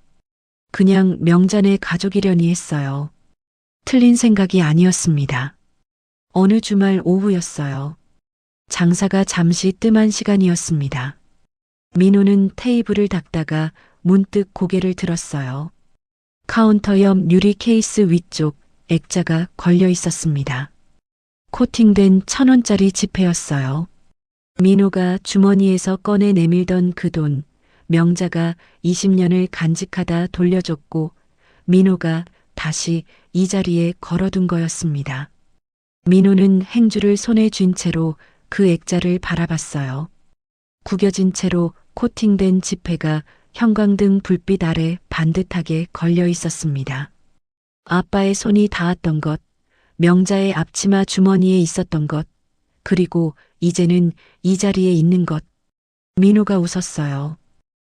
그냥 명잔의 가족이려니 했어요. 틀린 생각이 아니었습니다. 어느 주말 오후였어요. 장사가 잠시 뜸한 시간이었습니다. 민호는 테이블을 닦다가 문득 고개를 들었어요. 카운터 옆 유리 케이스 위쪽 액자가 걸려 있었습니다. 코팅된 1,000원짜리 지폐였어요. 민호가 주머니에서 꺼내 내밀던 그 돈, 명자가 20년을 간직하다 돌려줬고 민호가 다시 이 자리에 걸어둔 거였습니다. 민호는 행주를 손에 쥔 채로 그 액자를 바라봤어요. 구겨진 채로 코팅된 지폐가 형광등 불빛 아래 반듯하게 걸려 있었습니다. 아빠의 손이 닿았던 것, 명자의 앞치마 주머니에 있었던 것, 그리고 이제는 이 자리에 있는 것. 민호가 웃었어요.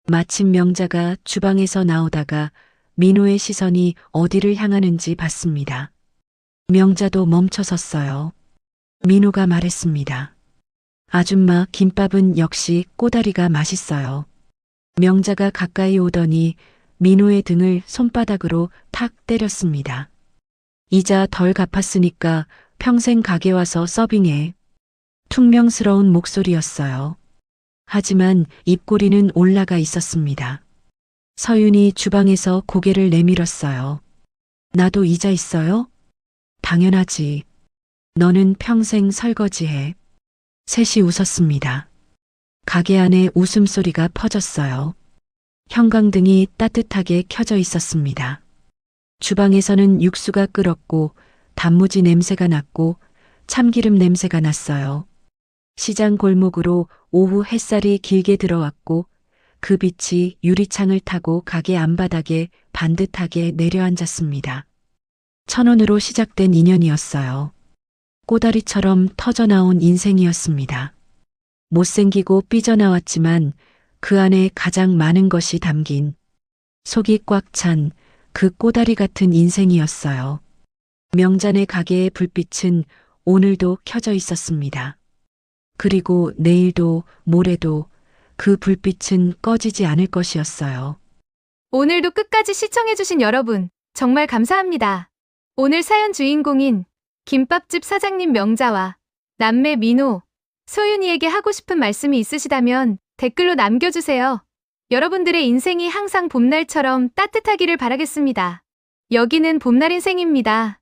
마침 명자가 주방에서 나오다가 민호의 시선이 어디를 향하는지 봤습니다. 명자도 멈춰섰어요. 민호가 말했습니다. 아줌마, 김밥은 역시 꼬다리가 맛있어요. 명자가 가까이 오더니 민호의 등을 손바닥으로 탁 때렸습니다. 이자 덜 갚았으니까 평생 가게 와서 서빙해. 퉁명스러운 목소리였어요. 하지만 입꼬리는 올라가 있었습니다. 서윤이 주방에서 고개를 내밀었어요. 나도 이자 있어요? 당연하지. 너는 평생 설거지해. 셋이 웃었습니다. 가게 안에 웃음소리가 퍼졌어요. 형광등이 따뜻하게 켜져 있었습니다. 주방에서는 육수가 끓었고 단무지 냄새가 났고 참기름 냄새가 났어요. 시장 골목으로 오후 햇살이 길게 들어왔고 그 빛이 유리창을 타고 가게 안바닥에 반듯하게 내려앉았습니다. 1,000원으로 시작된 인연이었어요. 꼬다리처럼 터져나온 인생이었습니다. 못생기고 삐져나왔지만 그 안에 가장 많은 것이 담긴 속이 꽉 찬 그 꼬다리 같은 인생이었어요. 명잔의 가게의 불빛은 오늘도 켜져 있었습니다. 그리고 내일도 모레도 그 불빛은 꺼지지 않을 것이었어요. 오늘도 끝까지 시청해주신 여러분, 정말 감사합니다. 오늘 사연 주인공인 김밥집 사장님 명자와 남매 민호, 소윤이에게 하고 싶은 말씀이 있으시다면 댓글로 남겨주세요. 여러분들의 인생이 항상 봄날처럼 따뜻하기를 바라겠습니다. 여기는 봄날 인생입니다.